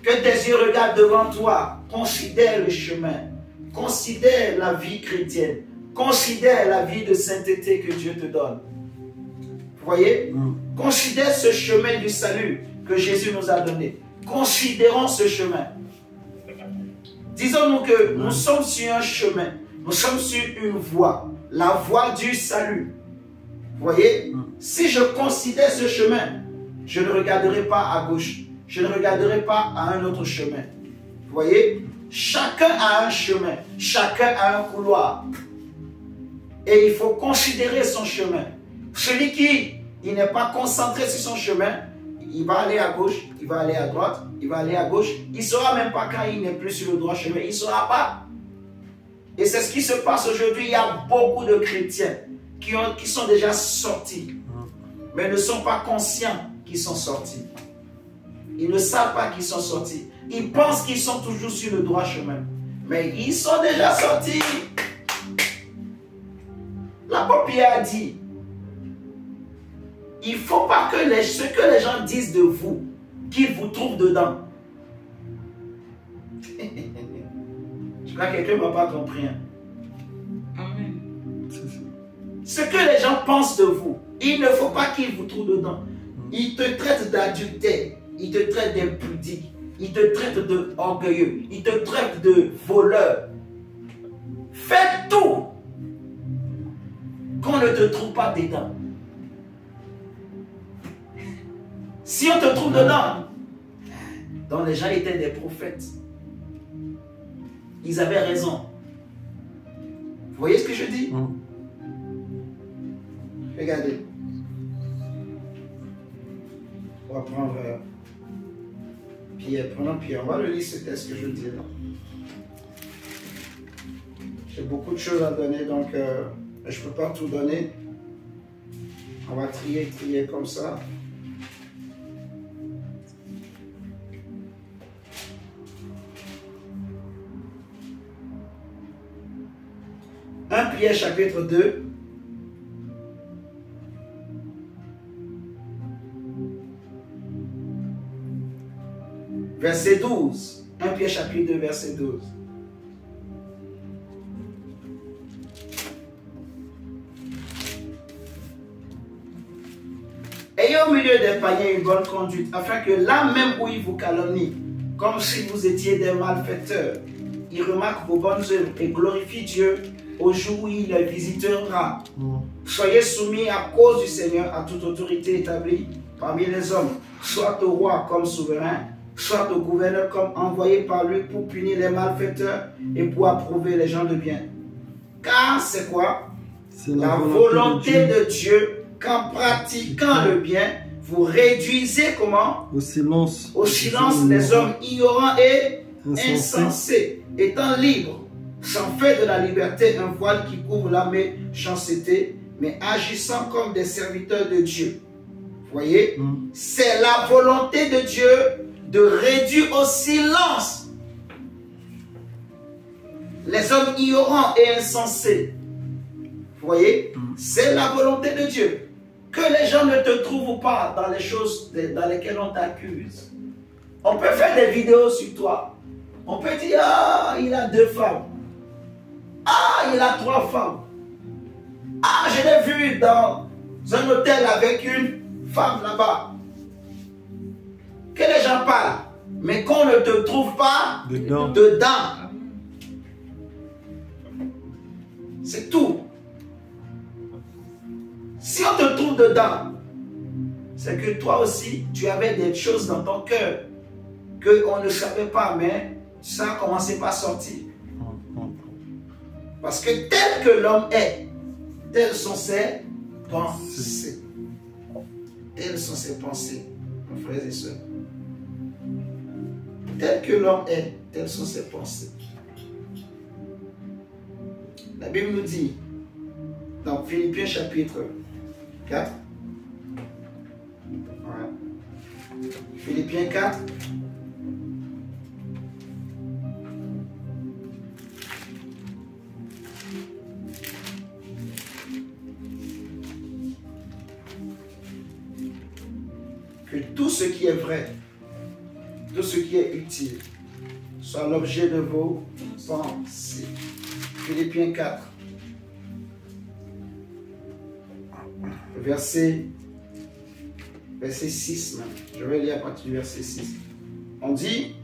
Que tes yeux regardent devant toi. Considère le chemin. Considère la vie chrétienne. Considère la vie de sainteté que Dieu te donne. Vous voyez? Considère ce chemin du salut que Jésus nous a donné. Considérons ce chemin. Disons-nous que nous sommes sur un chemin. Nous sommes sur une voie. La voie du salut. Vous voyez? Si je considère ce chemin, je ne regarderai pas à gauche. Je ne regarderai pas à un autre chemin. Vous voyez? Chacun a un chemin. Chacun a un couloir. Et il faut considérer son chemin. Celui qui n'est pas concentré sur son chemin, il va aller à gauche, il va aller à droite, il va aller à gauche. Il ne saura même pas quand il n'est plus sur le droit chemin. Il ne saura pas. Et c'est ce qui se passe aujourd'hui. Il y a beaucoup de chrétiens qui sont déjà sortis, mais ne sont pas conscients qu'ils sont sortis. Ils ne savent pas qu'ils sont sortis. Ils pensent qu'ils sont toujours sur le droit chemin. Mais ils sont déjà sortis. L'apôtre Pierre a dit, il ne faut pas que ce que les gens disent de vous, qu'ils vous trouvent dedans. Je crois que quelqu'un ne m'a pas compris. Amen. Ce que les gens pensent de vous, il ne faut pas qu'ils vous trouvent dedans. Ils te traitent d'adultère, ils te traitent d'impudique, ils te traitent d'orgueilleux, ils te traitent de voleur. Fais tout qu'on ne te trouve pas dedans. Si on te trouve dedans, donc les gens étaient des prophètes. Ils avaient raison. Vous voyez ce que je dis? Regardez. On va prendre Pierre. Prenons Pierre. On va le lire ce texte que je dis là. J'ai beaucoup de choses à donner, donc je ne peux pas tout donner. On va trier comme ça. Pierre chapitre 2. Verset 12. 1 Pierre chapitre 2, verset 12. Ayez au milieu des païens une bonne conduite, afin que là même où ils vous calomnient, comme si vous étiez des malfaiteurs, ils remarquent vos bonnes œuvres et glorifient Dieu au jour où il les visitera. Soyez soumis à cause du Seigneur à toute autorité établie parmi les hommes, soit au roi comme souverain, soit au gouverneur comme envoyé par lui pour punir les malfaiteurs et pour approuver les gens de bien. Car c'est quoi? C'est la volonté de Dieu qu'en pratiquant le bien, vous réduisez comment? Au silence. Au silence les hommes ignorants et insensés, étant libres, sans faire de la liberté un voile qui couvre la méchanceté, mais agissant comme des serviteurs de Dieu. Vous voyez? C'est la volonté de Dieu de réduire au silence les hommes ignorants et insensés. Vous voyez? C'est la volonté de Dieu. Que les gens ne te trouvent pas dans les choses dans lesquelles on t'accuse. On peut faire des vidéos sur toi. On peut dire, ah, il a 2 femmes. Ah, il a 3 femmes. Ah, je l'ai vu dans un hôtel avec une femme là-bas. Que les gens parlent, mais qu'on ne te trouve pas dedans. C'est tout. Si on te trouve dedans, c'est que toi aussi, tu avais des choses dans ton cœur qu'on ne savait pas, mais ça a commencé par sortir. Parce que tel que l'homme est, telles sont ses pensées. Telles sont ses pensées, mes frères et sœurs. Tel que l'homme est, telles sont ses pensées. La Bible nous dit, dans Philippiens chapitre 4, voilà. Philippiens 4, que tout ce qui est vrai, tout ce qui est utile, soit l'objet de vos pensées. Philippiens 4, verset 6 même. Je vais lire à partir du verset 6. On dit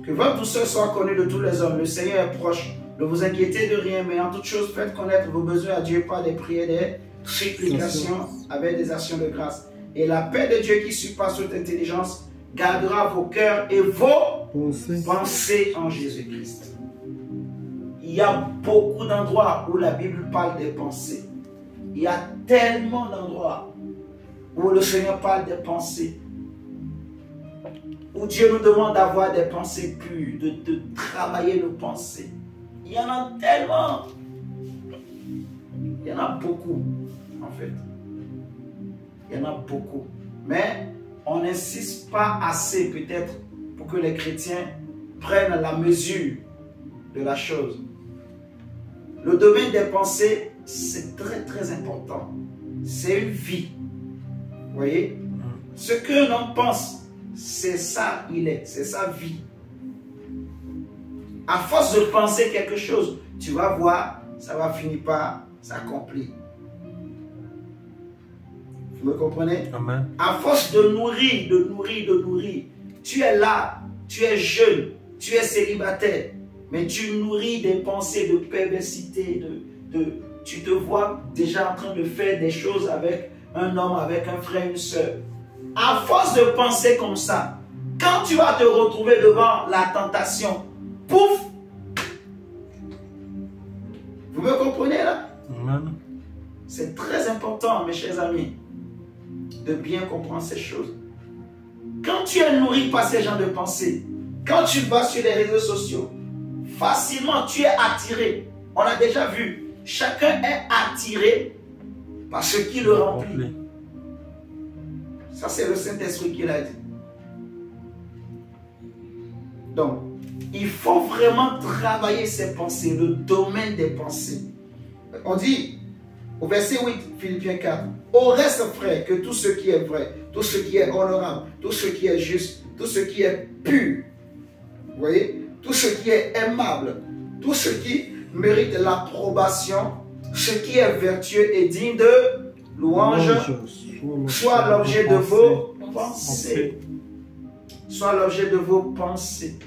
que votre douceur soit connue de tous les hommes. Le Seigneur est proche. Ne vous inquiétez de rien, mais en toute chose, faites connaître vos besoins à Dieu par des prières, des supplications, avec des actions de grâce. Et la paix de Dieu qui surpasse toute intelligence gardera vos cœurs et vos pensées en Jésus-Christ. Il y a beaucoup d'endroits où la Bible parle des pensées. Il y a tellement d'endroits où le Seigneur parle des pensées. Où Dieu nous demande d'avoir des pensées pures, de travailler nos pensées. Il y en a tellement. Il y en a beaucoup, en fait. Il y en a beaucoup. Mais on n'insiste pas assez, peut-être, pour que les chrétiens prennent la mesure de la chose. Le domaine des pensées, c'est très très important. C'est une vie. Vous voyez? Ce que l'on pense, c'est ça il est, c'est sa vie. À force de penser quelque chose, tu vas voir, ça va finir par s'accomplir. Vous me comprenez? Amen. À force de nourrir, tu es là, tu es jeune, tu es célibataire, mais tu nourris des pensées de perversité, tu te vois déjà en train de faire des choses avec un homme, avec un frère, une soeur. À force de penser comme ça, quand tu vas te retrouver devant la tentation, pouf! Vous me comprenez là? Amen. C'est très important, mes chers amis, de bien comprendre ces choses. Quand tu es nourri par ces genres de pensées, quand tu vas sur les réseaux sociaux, facilement tu es attiré. On a déjà vu, chacun est attiré par ce qui le remplit. Ça, c'est le Saint-Esprit qui l'a dit. Donc, il faut vraiment travailler ses pensées, le domaine des pensées. On dit, au verset 8, Philippiens 4, au reste, frère, que tout ce qui est vrai, tout ce qui est honorable, tout ce qui est juste, tout ce qui est pur, vous voyez, tout ce qui est aimable, tout ce qui mérite l'approbation, ce qui est vertueux et digne de louange, soit l'objet de vos pensées. Soit l'objet de vos pensées.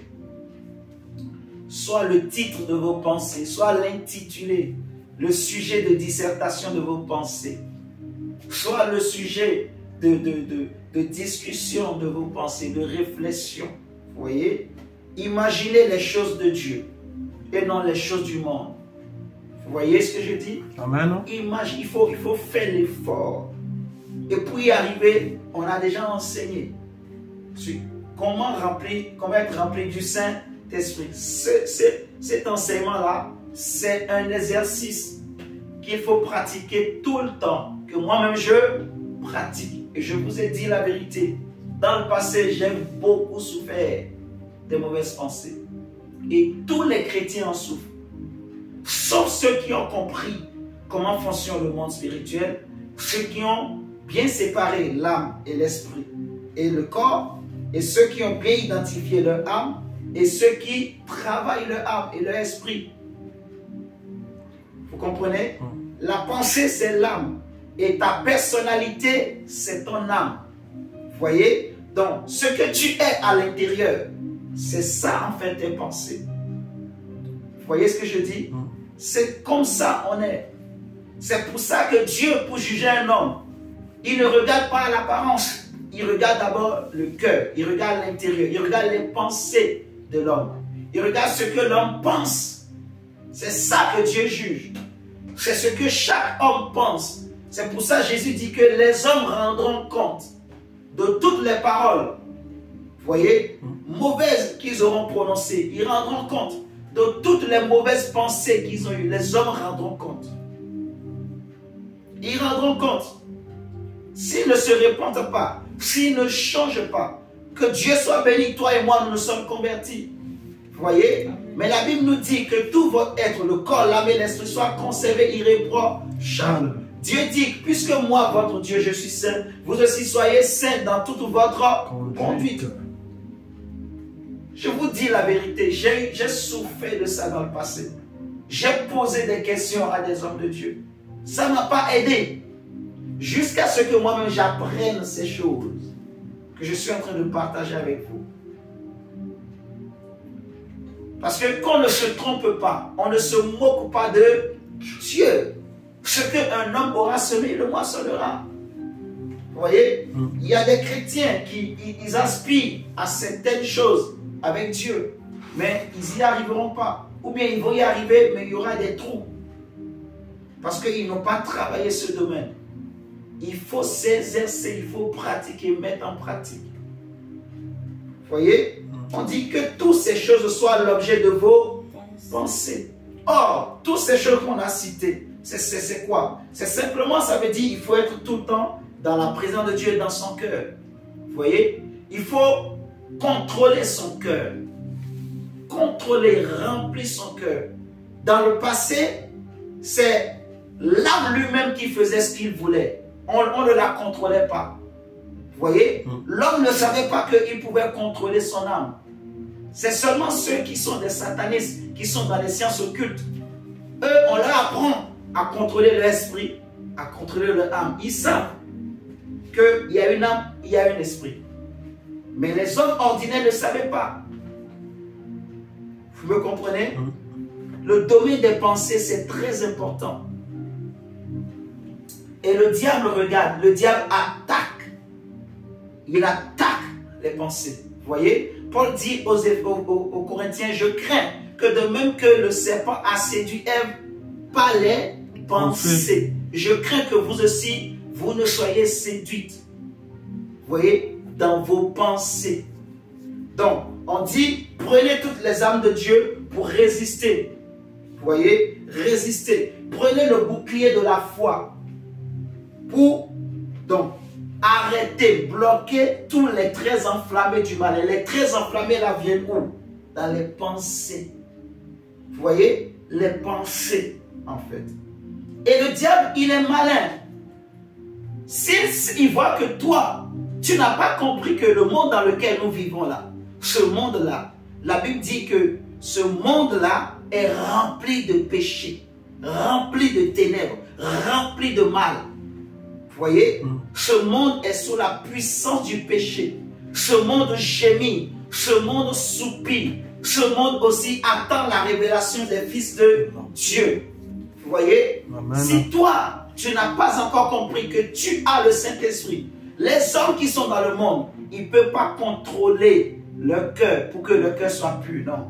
Soit le titre de vos pensées. Soit l'intitulé, le sujet de dissertation de vos pensées. Soit le sujet de discussion de vos pensées, de réflexion. Vous voyez? Imaginez les choses de Dieu et non les choses du monde. Vous voyez ce que je dis? Amen. Il faut faire l'effort Et pour y arriver, on a déjà enseigné sur comment être rempli du Saint-Esprit. Cet enseignement-là, c'est un exercice qu'il faut pratiquer tout le temps, que moi-même je pratique. Et je vous ai dit la vérité, dans le passé, j'ai beaucoup souffert des mauvaises pensées. Et tous les chrétiens en souffrent. Sauf ceux qui ont compris comment fonctionne le monde spirituel, ceux qui ont bien séparé l'âme et l'esprit et le corps, et ceux qui ont bien identifié leur âme, et ceux qui travaillent leur âme et leur esprit. Vous comprenez? La pensée, c'est l'âme. Et ta personnalité, c'est ton âme. Vous voyez? Donc, ce que tu es à l'intérieur, c'est ça en fait tes pensées. Vous voyez ce que je dis? C'est comme ça on est. C'est pour ça que Dieu, pour juger un homme, il ne regarde pas l'apparence. Il regarde d'abord le cœur. Il regarde l'intérieur. Il regarde les pensées de l'homme. Il regarde ce que l'homme pense. C'est ça que Dieu juge. C'est ce que chaque homme pense. C'est pour ça que Jésus dit que les hommes rendront compte de toutes les paroles, vous voyez, mauvaises qu'ils auront prononcées. Ils rendront compte de toutes les mauvaises pensées qu'ils ont eues. Les hommes rendront compte. Ils rendront compte. S'ils ne se répandent pas, s'ils ne changent pas, que Dieu soit béni, toi et moi, nous nous sommes convertis. Vous voyez? Mais la Bible nous dit que tout votre être, le corps, l'âme et l'esprit, soit conservé irréprochable. Dieu dit, puisque moi, votre Dieu, je suis saint, vous aussi soyez saints dans toute votre conduite. Je vous dis la vérité, j'ai souffert de ça dans le passé. J'ai posé des questions à des hommes de Dieu. Ça ne m'a pas aidé. Jusqu'à ce que moi-même j'apprenne ces choses que je suis en train de partager avec vous. Parce que qu'on ne se trompe pas, on ne se moque pas de Dieu. Ce qu'un homme aura semé, il le moissonnera. Vous voyez? Il y a des chrétiens qui ils aspirent à certaines choses avec Dieu, mais ils n'y arriveront pas. Ou bien ils vont y arriver, mais il y aura des trous. Parce qu'ils n'ont pas travaillé ce domaine. Il faut s'exercer, il faut pratiquer, mettre en pratique. Vous voyez? On dit que toutes ces choses soient l'objet de vos pensées. Or, toutes ces choses qu'on a citées, c'est quoi? C'est simplement, ça veut dire qu'il faut être tout le temps dans la présence de Dieu et dans son cœur. Vous voyez? Il faut contrôler son cœur. Contrôler, remplir son cœur. Dans le passé, c'est l'âme lui-même qui faisait ce qu'il voulait. On ne la contrôlait pas. Vous voyez? L'homme ne savait pas qu'il pouvait contrôler son âme. C'est seulement ceux qui sont des satanistes, qui sont dans les sciences occultes. Eux, on leur apprend à contrôler leur esprit, à contrôler leur âme. Ils savent qu'il y a une âme, il y a un esprit. Mais les hommes ordinaires ne savaient pas. Vous me comprenez? Le domaine des pensées, c'est très important. Et le diable regarde, le diable attaque. Il attaque les pensées. Vous voyez? Paul dit aux Corinthiens, je crains que de même que le serpent a séduit Ève par les pensées, je crains que vous aussi, vous ne soyez séduites. Vous voyez? Dans vos pensées. Donc, on dit, prenez toutes les armes de Dieu pour résister. Vous voyez? Résister. Prenez le bouclier de la foi pour, donc, arrêter, bloquer tous les traits enflammés du mal. Et les traits enflammés là viennent où? Dans les pensées. Vous voyez? Les pensées, en fait. Et le diable, il est malin. S'il voit que toi, tu n'as pas compris que le monde dans lequel nous vivons là, ce monde-là, la Bible dit que ce monde-là est rempli de péchés, rempli de ténèbres, rempli de mal. Vous voyez? Ce monde est sous la puissance du péché. Ce monde gémit. Ce monde soupire. Ce monde aussi attend la révélation des fils de Dieu. Vous voyez? Amen. Si toi, tu n'as pas encore compris que tu as le Saint-Esprit, les hommes qui sont dans le monde, ils ne peuvent pas contrôler leur cœur pour que leur cœur soit pur. Non.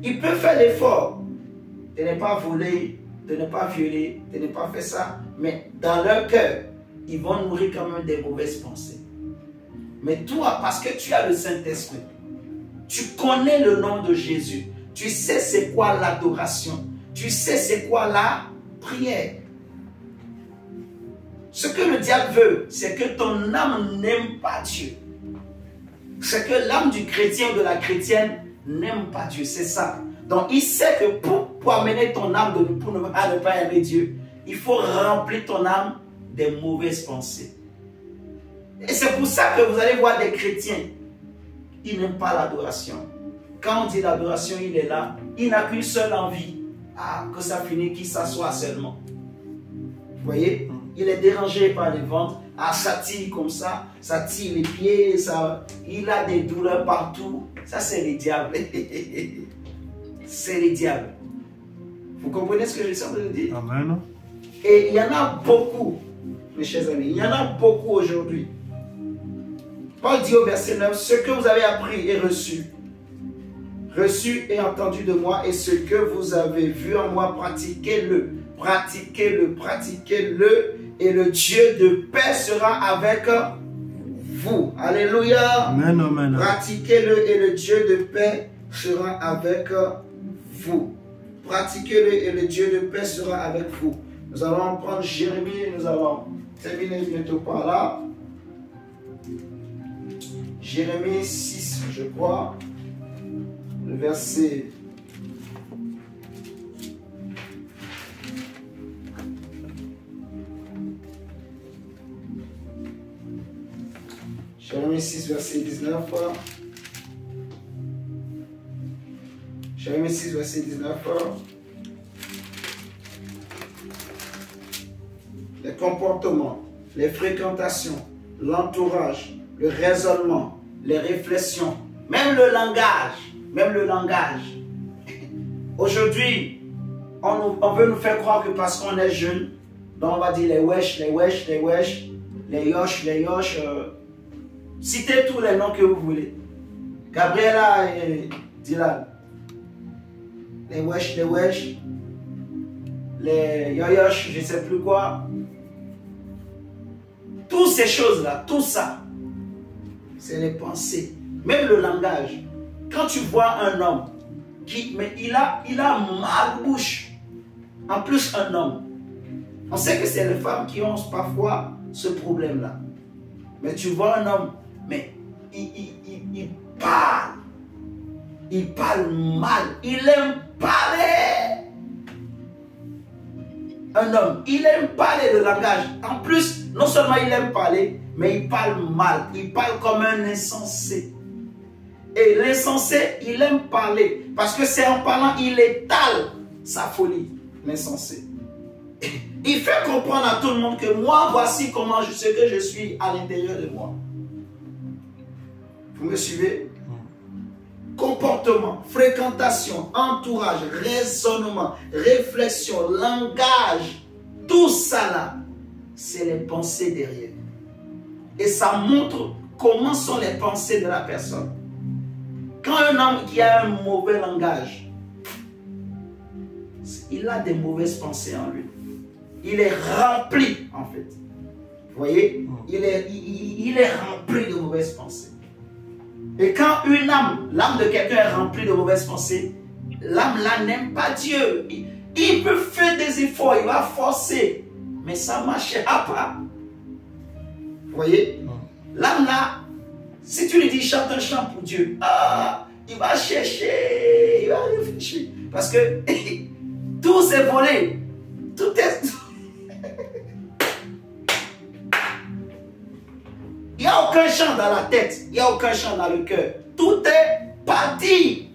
Ils peuvent faire l'effort de ne pas voler, de ne pas violer, de ne pas faire ça. Mais dans leur cœur, ils vont nourrir quand même des mauvaises pensées. Mais toi, parce que tu as le Saint-Esprit, tu connais le nom de Jésus, tu sais c'est quoi l'adoration, tu sais c'est quoi la prière. Ce que le diable veut, c'est que ton âme n'aime pas Dieu. C'est que l'âme du chrétien ou de la chrétienne n'aime pas Dieu, c'est ça. Donc il sait que pour amener ton âme pour ne pas aimer Dieu, il faut remplir ton âme des mauvaises pensées. Et c'est pour ça que vous allez voir des chrétiens, ils n'aiment pas l'adoration. Quand on dit l'adoration, il est là, il n'a qu'une seule envie, que ça finisse, qu'il s'assoie seulement. Vous voyez? Il est dérangé par les ventres, ça tire comme ça tire les pieds, il a des douleurs partout. Ça, c'est les diables. C'est les diables. Vous comprenez ce que je suis en train de dire? Amen. Et il y en a beaucoup, mes chers amis, il y en a beaucoup aujourd'hui. Paul dit au verset 9, ce que vous avez appris et reçu et entendu de moi, et ce que vous avez vu en moi, pratiquez-le. Pratiquez-le, pratiquez-le, et le Dieu de paix sera avec vous. Alléluia. Amen, amen. Pratiquez-le, et le Dieu de paix sera avec vous. Pratiquez-le, et le Dieu de paix sera avec vous. Nous allons prendre Jérémie, nous allons terminer bientôt par là. Jérémie 6, je crois, le verset... Jérémie 6, verset 19. Jérémie 6, verset 19. Les comportements, les fréquentations, l'entourage, le raisonnement, les réflexions, même le langage. Aujourd'hui, on veut nous faire croire que parce qu'on est jeune, donc on va dire les wesh, les yosh, citez tous les noms que vous voulez. Gabriela et Dylan. Les wesh, les yoyosh, je ne sais plus quoi. Toutes ces choses-là, tout ça, c'est les pensées. Même le langage. Quand tu vois un homme, mais il a mal bouche. En plus, un homme. On sait que c'est les femmes qui ont parfois ce problème-là. Mais tu vois un homme, mais il parle. Il parle mal. Il aime parler. Un homme, il aime parler le langage. En plus, non seulement il aime parler, mais il parle mal. Il parle comme un insensé. Et l'insensé, il aime parler. Parce que c'est en parlant, il étale sa folie. L'insensé. Il fait comprendre à tout le monde que moi, voici comment ce que je suis à l'intérieur de moi. Vous me suivez? Comportement, fréquentation, entourage, raisonnement, réflexion, langage, tout ça là, c'est les pensées derrière. Et ça montre comment sont les pensées de la personne. Quand un homme qui a un mauvais langage, il a des mauvaises pensées en lui. Il est rempli en fait. Vous voyez? Il est rempli de mauvaises pensées. Et quand une âme, l'âme de quelqu'un est remplie de mauvaises pensées, l'âme là n'aime pas Dieu. Il peut faire des efforts, il va forcer, mais ça ne marchera pas. Vous voyez? L'âme là, si tu lui dis chante un chant pour Dieu, il va chercher, il va réfléchir. Parce que tout s'est volé. Tout est... Il n'y a aucun chant dans la tête, il n'y a aucun chant dans le cœur. Tout est parti.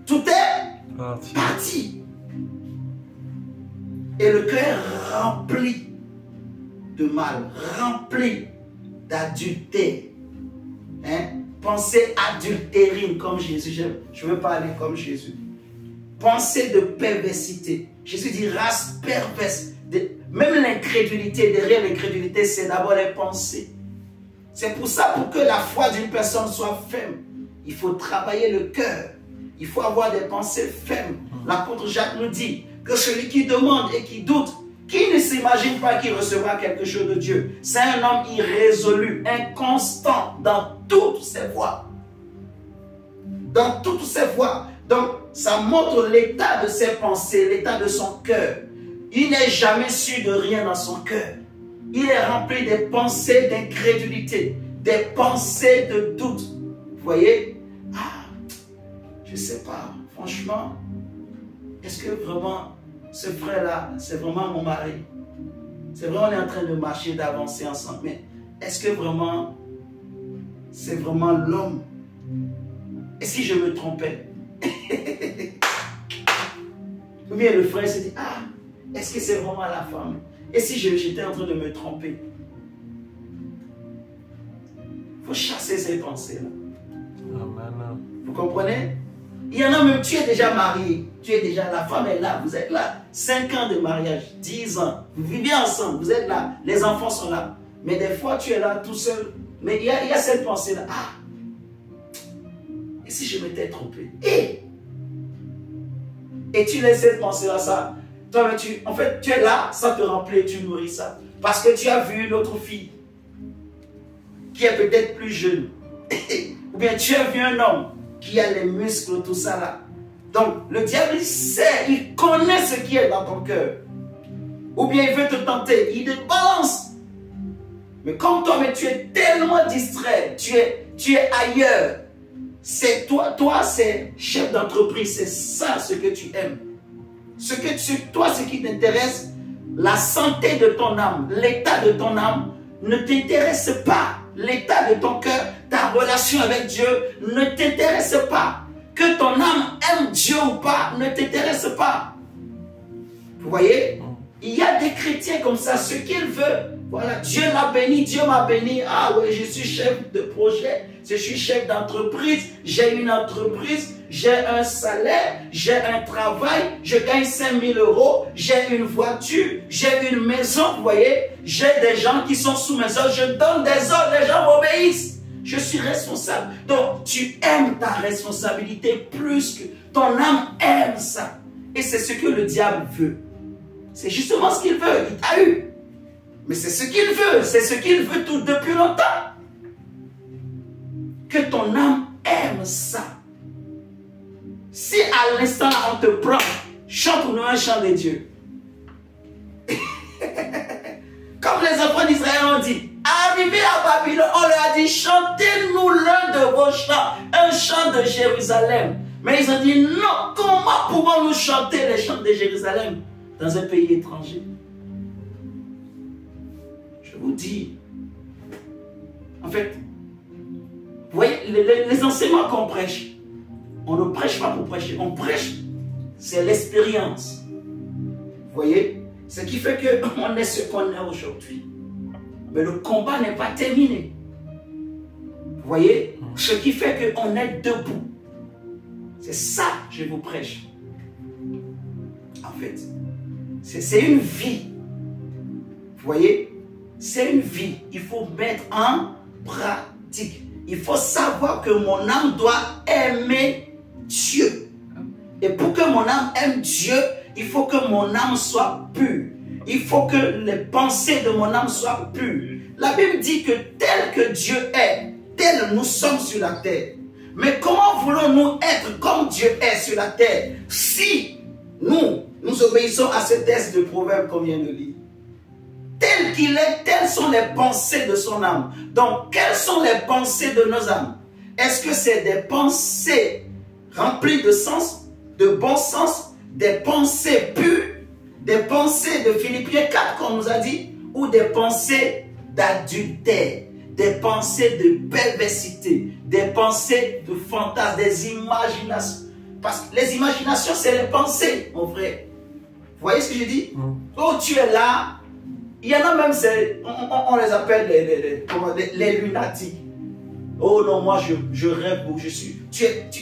Tout est parti. Et le cœur est rempli de mal, rempli d'adultère. Pensée adultérine comme Jésus. Je veux parler comme Jésus. Pensée de perversité. Jésus dit race perverse. Même l'incrédulité, derrière l'incrédulité, c'est d'abord les pensées. C'est pour ça, pour que la foi d'une personne soit ferme, il faut travailler le cœur. Il faut avoir des pensées fermes. L'apôtre Jacques nous dit que celui qui demande et qui doute, Qui ne s'imagine pas qu'il recevra quelque chose de Dieu? C'est un homme irrésolu, inconstant dans toutes ses voies. Dans toutes ses voies. Donc, ça montre l'état de ses pensées, l'état de son cœur. Il n'est jamais sûr de rien dans son cœur. Il est rempli des pensées d'incrédulité, des pensées de doute. Vous voyez? Ah, je ne sais pas, franchement, est-ce que vraiment ce frère-là, c'est vraiment mon mari? C'est vrai, on est en train de marcher, d'avancer ensemble, mais est-ce que vraiment, c'est vraiment l'homme? Et si je me trompais? Ou bien le frère se dit, ah, est-ce que c'est vraiment la femme? Et si j'étais en train de me tromper? Il faut chasser ces pensées-là. Amen. Vous comprenez? Il y en a même, tu es déjà marié, tu es déjà, la femme est là, vous êtes là. 5 ans de mariage, 10 ans, vous vivez ensemble, vous êtes là, les enfants sont là. Mais des fois, tu es là tout seul. Mais il y a cette pensée-là, ah, et si je m'étais trompé? Et tu laisses cette pensée-là, ça. Toi, en fait, tu es là, ça te remplit, tu nourris ça. Parce que tu as vu une autre fille qui est peut-être plus jeune. Ou bien tu as vu un homme qui a les muscles, tout ça là. Donc, le diable, il sait, il connaît ce qui est dans ton cœur. Ou bien il veut te tenter, il te balance. Mais comme toi, mais tu es tellement distrait, tu es ailleurs. C'est toi c'est chef d'entreprise, c'est ça ce que tu aimes. Toi, ce qui t'intéresse, la santé de ton âme, l'état de ton âme ne t'intéresse pas. L'état de ton cœur, ta relation avec Dieu ne t'intéresse pas. Que ton âme aime Dieu ou pas ne t'intéresse pas. Vous voyez? Il y a des chrétiens comme ça, ce qu'ils veulent. Voilà, Dieu m'a béni, Dieu m'a béni. Ah oui, je suis chef de projet, je suis chef d'entreprise, j'ai une entreprise, j'ai un salaire, j'ai un travail, je gagne 5 000 €, j'ai une voiture, j'ai une maison, vous voyez. J'ai des gens qui sont sous mes ordres, je donne des ordres, les gens m'obéissent. Je suis responsable. Donc, tu aimes ta responsabilité plus que ton âme aime ça. Et c'est ce que le diable veut. C'est justement ce qu'il veut. Il t'a eu. Mais c'est ce qu'il veut. C'est ce qu'il veut tout depuis longtemps. Que ton âme aime ça. Si à l'instant on te prend, chante-nous un chant de Dieu. Comme les enfants d'Israël ont dit, arrivés à Babylone, on leur a dit, chantez-nous l'un de vos chants, un chant de Jérusalem. Mais ils ont dit, non, comment pouvons-nous chanter les chants de Jérusalem dans un pays étranger? Je vous dis, en fait, vous voyez, les enseignements qu'on prêche, on ne prêche pas pour prêcher, on prêche, c'est l'expérience. Vous voyez? Ce qui fait qu'on est ce qu'on est aujourd'hui. Mais le combat n'est pas terminé. Vous voyez? Ce qui fait qu'on est debout. C'est ça que je vous prêche. En fait, c'est une vie. Vous voyez? C'est une vie. Il faut mettre en pratique. Il faut savoir que mon âme doit aimer Dieu. Et pour que mon âme aime Dieu, il faut que mon âme soit pure. Il faut que les pensées de mon âme soient pures. La Bible dit que tel que Dieu est, tel nous sommes sur la terre. Mais comment voulons-nous être comme Dieu est sur la terre si nous obéissons à ce texte de Proverbe qu'on vient de lire? Tel qu'il est, telles sont les pensées de son âme. Donc, quelles sont les pensées de nos âmes? Est-ce que c'est des pensées remplies de sens, de bon sens, des pensées pures, des pensées de Philippiens 4 qu'on nous a dit, ou des pensées d'adultère, des pensées de perversité, des pensées de fantasmes, des imaginations? Parce que les imaginations, c'est les pensées, mon frère. Vous voyez ce que je dis? Oh, tu es là. Il y en a même, on les appelle les lunatiques. Oh non, moi je rêve où je suis.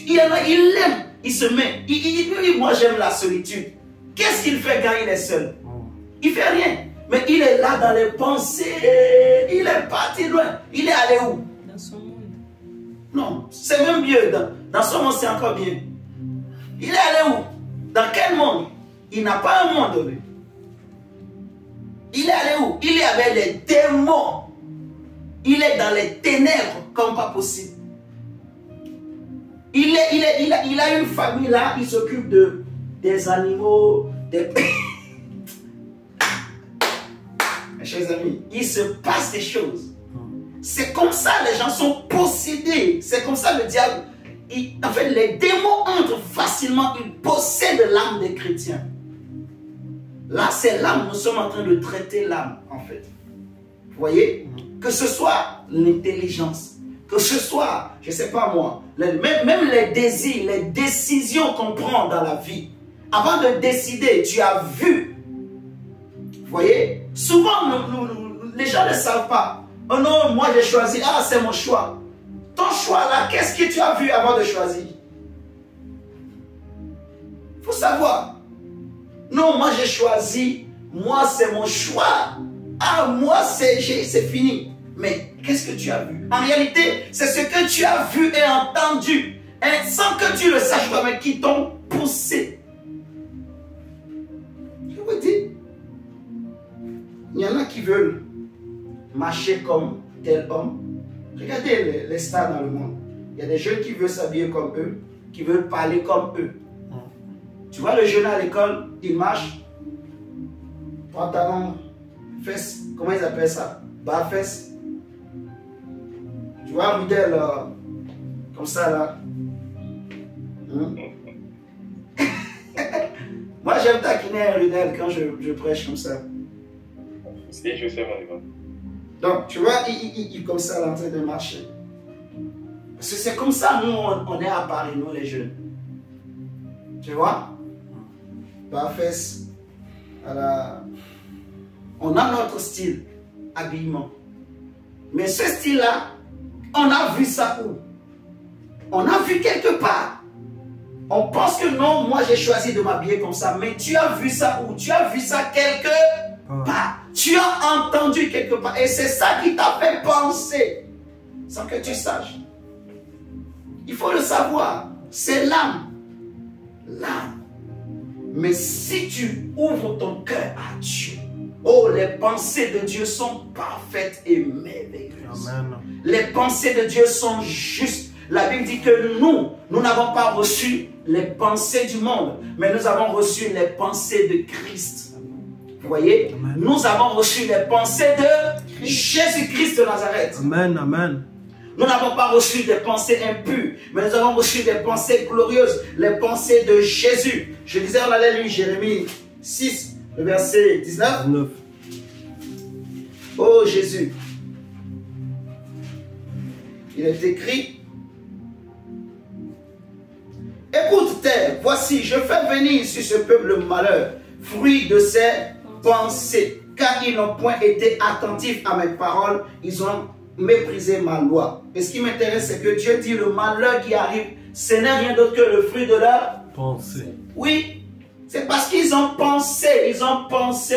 Il y en a, il l'aime, il se met. Moi j'aime la solitude. Qu'est-ce qu'il fait quand il est seul? Il fait rien. Mais il est là dans les pensées. Il est parti loin. Il est allé où? Dans son monde. Non, c'est même mieux. Dans son monde, c'est encore mieux. Il est allé où? Dans quel monde? Il n'a pas un monde, lui. Il est allé où? Il est avec les démons. Il est dans les ténèbres comme pas possible. Il a une famille là, il s'occupe des animaux, des... Mes chers amis, il se passe des choses. C'est comme ça les gens sont possédés. C'est comme ça le diable. En fait, les démons entrent facilement. Ils possèdent l'âme des chrétiens. Là, c'est l'âme. Nous sommes en train de traiter l'âme, en fait. Vous voyez? Que ce soit l'intelligence, que ce soit, je ne sais pas moi, même les désirs, les décisions qu'on prend dans la vie. Avant de décider, tu as vu. Vous voyez? Souvent, les gens ne savent pas. Oh non, moi j'ai choisi. Ah, c'est mon choix. Ton choix là, qu'est-ce que tu as vu avant de choisir? Il faut savoir. Non, moi j'ai choisi. Moi c'est mon choix. Ah, moi c'est fini. Mais qu'est-ce que tu as vu? En réalité, c'est ce que tu as vu et entendu. Et sans que tu le saches toi-même, qui t'ont poussé. Je vous dis. Il y en a qui veulent marcher comme tel homme. Regardez les stars dans le monde. Il y a des jeunes qui veulent s'habiller comme eux, qui veulent parler comme eux. Tu vois le jeune à l'école, il marche, pantalon, fesses, comment ils appellent ça? Bas fesses. Tu vois un modèle comme ça là. Moi j'aime taquiner un Rudel quand je prêche comme ça. Si, je sais, mon. Donc, tu vois, il comme ça, en train de marcher. Parce que c'est comme ça, nous, on est à Paris, nous, les jeunes. Tu vois? Bas fesses, on a notre style, habillement. Mais ce style-là, on a vu ça où? On a vu quelque part. On pense que non, moi j'ai choisi de m'habiller comme ça. Mais tu as vu ça où? Tu as vu ça quelque part. Tu as entendu quelque part. Et c'est ça qui t'a fait penser. Sans que tu saches. Il faut le savoir. C'est l'âme. L'âme. Mais si tu ouvres ton cœur à Dieu, oh, les pensées de Dieu sont parfaites et merveilleuses. Amen. Les pensées de Dieu sont justes. La Bible dit que nous n'avons pas reçu les pensées du monde, mais nous avons reçu les pensées de Christ. Vous voyez? Amen. Nous avons reçu les pensées de Jésus-Christ de Nazareth. Amen, amen. Nous n'avons pas reçu des pensées impures, mais nous avons reçu des pensées glorieuses, les pensées de Jésus. Je disais, on allait lire Jérémie 6, le verset 19. 9. Oh Jésus, il est écrit, écoute terre, voici, je fais venir sur ce peuple le malheur, fruit de ses pensées, car ils n'ont point été attentifs à mes paroles, ils ont méprisé ma loi. Et ce qui m'intéresse, c'est que Dieu dit le malheur qui arrive, ce n'est rien d'autre que le fruit de leur pensée. Oui, c'est parce qu'ils ont pensé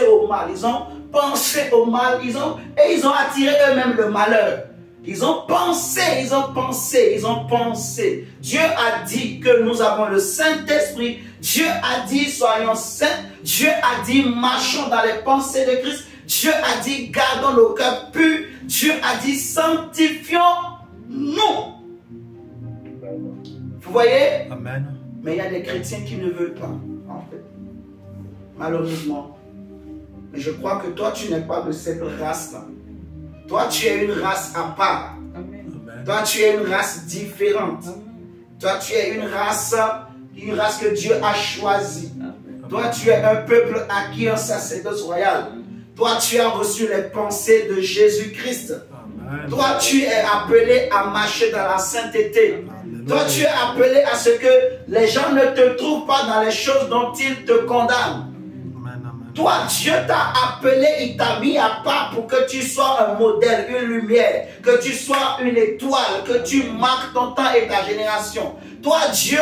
au mal, ils ont pensé au mal, ils ont attiré eux-mêmes le malheur. Ils ont pensé. Dieu a dit que nous avons le Saint-Esprit. Dieu a dit soyons saints. Dieu a dit marchons dans les pensées de Christ. Dieu a dit gardons nos cœurs purs. Dieu a dit sanctifions-nous. Vous voyez? Amen. Mais il y a des chrétiens qui ne veulent pas, en fait. Malheureusement. Mais je crois que toi, tu n'es pas de cette race-là. Toi, tu es une race à part. Amen. Toi, tu es une race différente. Toi, tu es une race que Dieu a choisie. Toi, tu es un peuple acquis, un sacerdoce royal. Toi, tu as reçu les pensées de Jésus-Christ. Toi, tu es appelé à marcher dans la sainteté. Amen. Toi, tu es appelé à ce que les gens ne te trouvent pas dans les choses dont ils te condamnent. Toi, Dieu t'a appelé, il t'a mis à part pour que tu sois un modèle, une lumière, que tu sois une étoile, que tu marques ton temps et ta génération, Toi, Dieu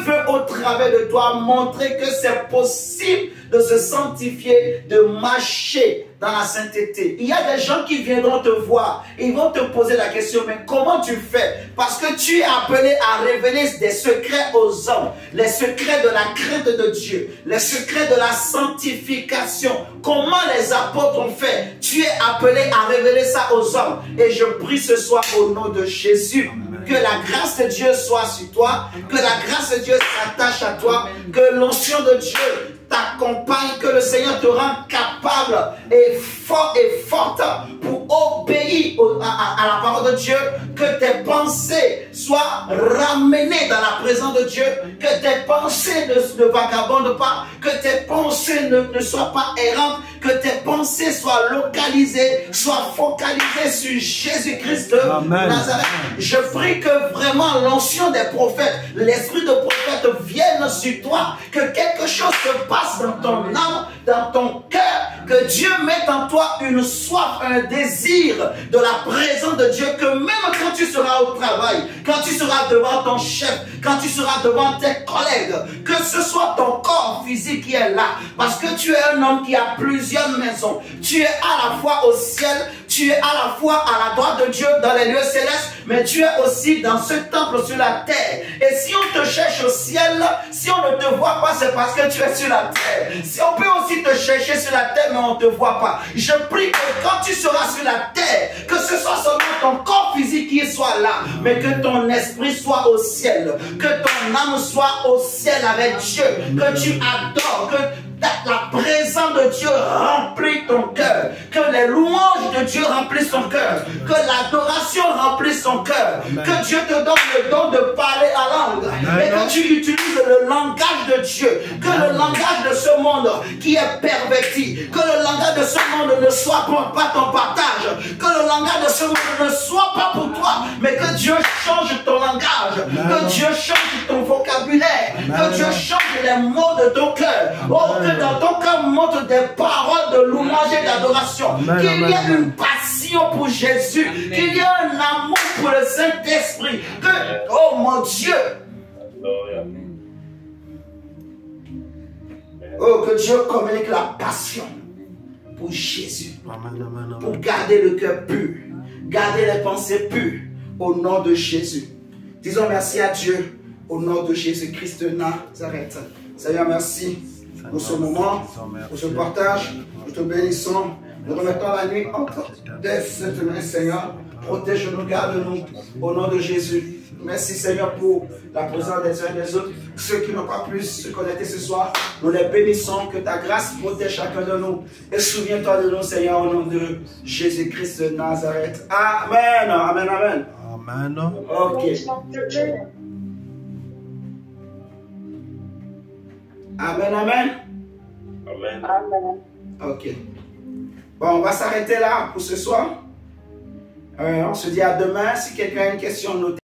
veut au travers de toi montrer que c'est possible de se sanctifier, de marcher dans la sainteté. Il y a des gens qui viendront te voir et ils vont te poser la question, mais comment tu fais? Parce que tu es appelé à révéler des secrets aux hommes, les secrets de la crainte de Dieu, les secrets de la sanctification. Comment les apôtres ont fait? Tu es appelé à révéler ça aux hommes. Et je prie ce soir au nom de Jésus, que la grâce de Dieu soit sur toi, que la grâce de Dieu s'attache à toi, que l'onction de Dieu t'accompagne, que le Seigneur te rende capable et fort et forte pour obéir à la parole de Dieu, que tes pensées soient ramenées dans la présence de Dieu, que tes pensées ne vagabondent pas, que tes pensées ne soient pas errantes, que tes pensées soient localisées, soient focalisées sur Jésus-Christ de Nazareth. Je prie que vraiment l'onction des prophètes, l'esprit de prophète vienne sur toi, que quelque chose se passe dans ton âme, dans ton cœur, que Dieu mette en toi une soif, un désir de la présence de Dieu, que même quand tu seras au travail, quand tu seras devant ton chef, quand tu seras devant tes collègues, que ce soit ton corps physique qui est là, parce que tu es un homme qui a plusieurs maisons. Tu es à la fois au ciel, tu es à la fois à la droite de Dieu dans les lieux célestes, mais tu es aussi dans ce temple sur la terre. Et si on te cherche au ciel, si on ne te voit pas, c'est parce que tu es sur la terre. Si on peut aussi te chercher sur la terre, mais on ne te voit pas. Je prie que quand tu seras sur la terre, que ce soit seulement ton corps physique qui soit là, mais que ton esprit soit au ciel, que ton âme soit au ciel avec Dieu, que tu adores, que la présence de Dieu remplit ton cœur, que les louanges de Dieu remplissent ton cœur, que l'adoration remplisse ton cœur, que Dieu te donne le don de parler à langue et que tu utilises le langage de Dieu, que le langage de ce monde qui est perverti, que le langage de ce monde ne soit pas ton partage, que le langage de ce monde ne soit pas pour toi, mais que Dieu change ton langage, que Dieu change ton vocabulaire, que Dieu change les mots de ton cœur. Oh, que dans ton cœur monte des paroles de louange et d'adoration, qu'il y ait une passion pour Jésus, qu'il y ait un amour pour le Saint-Esprit, que, oh mon Dieu, oh, que Dieu communique la passion pour Jésus, pour garder le cœur pur, garder les pensées pures, au nom de Jésus. Disons merci à Dieu, au nom de Jésus-Christ de Nazareth. Seigneur, merci pour ce moment, pour ce partage. Nous te bénissons. Nous remettons la nuit entre cette main, Seigneur. Protège-nous, garde-nous au nom de Jésus. Merci, Seigneur, pour la présence des uns et des autres. Ceux qui n'ont pas pu se connecter ce soir, nous les bénissons. Que ta grâce protège chacun de nous. Et souviens-toi de nous, Seigneur, au nom de Jésus-Christ de Nazareth. Amen. Amen. Amen. Amen. Ok. Amen, amen. Amen. Amen. Ok. Bon, on va s'arrêter là pour ce soir. On se dit à demain. Si quelqu'un a une question, notez.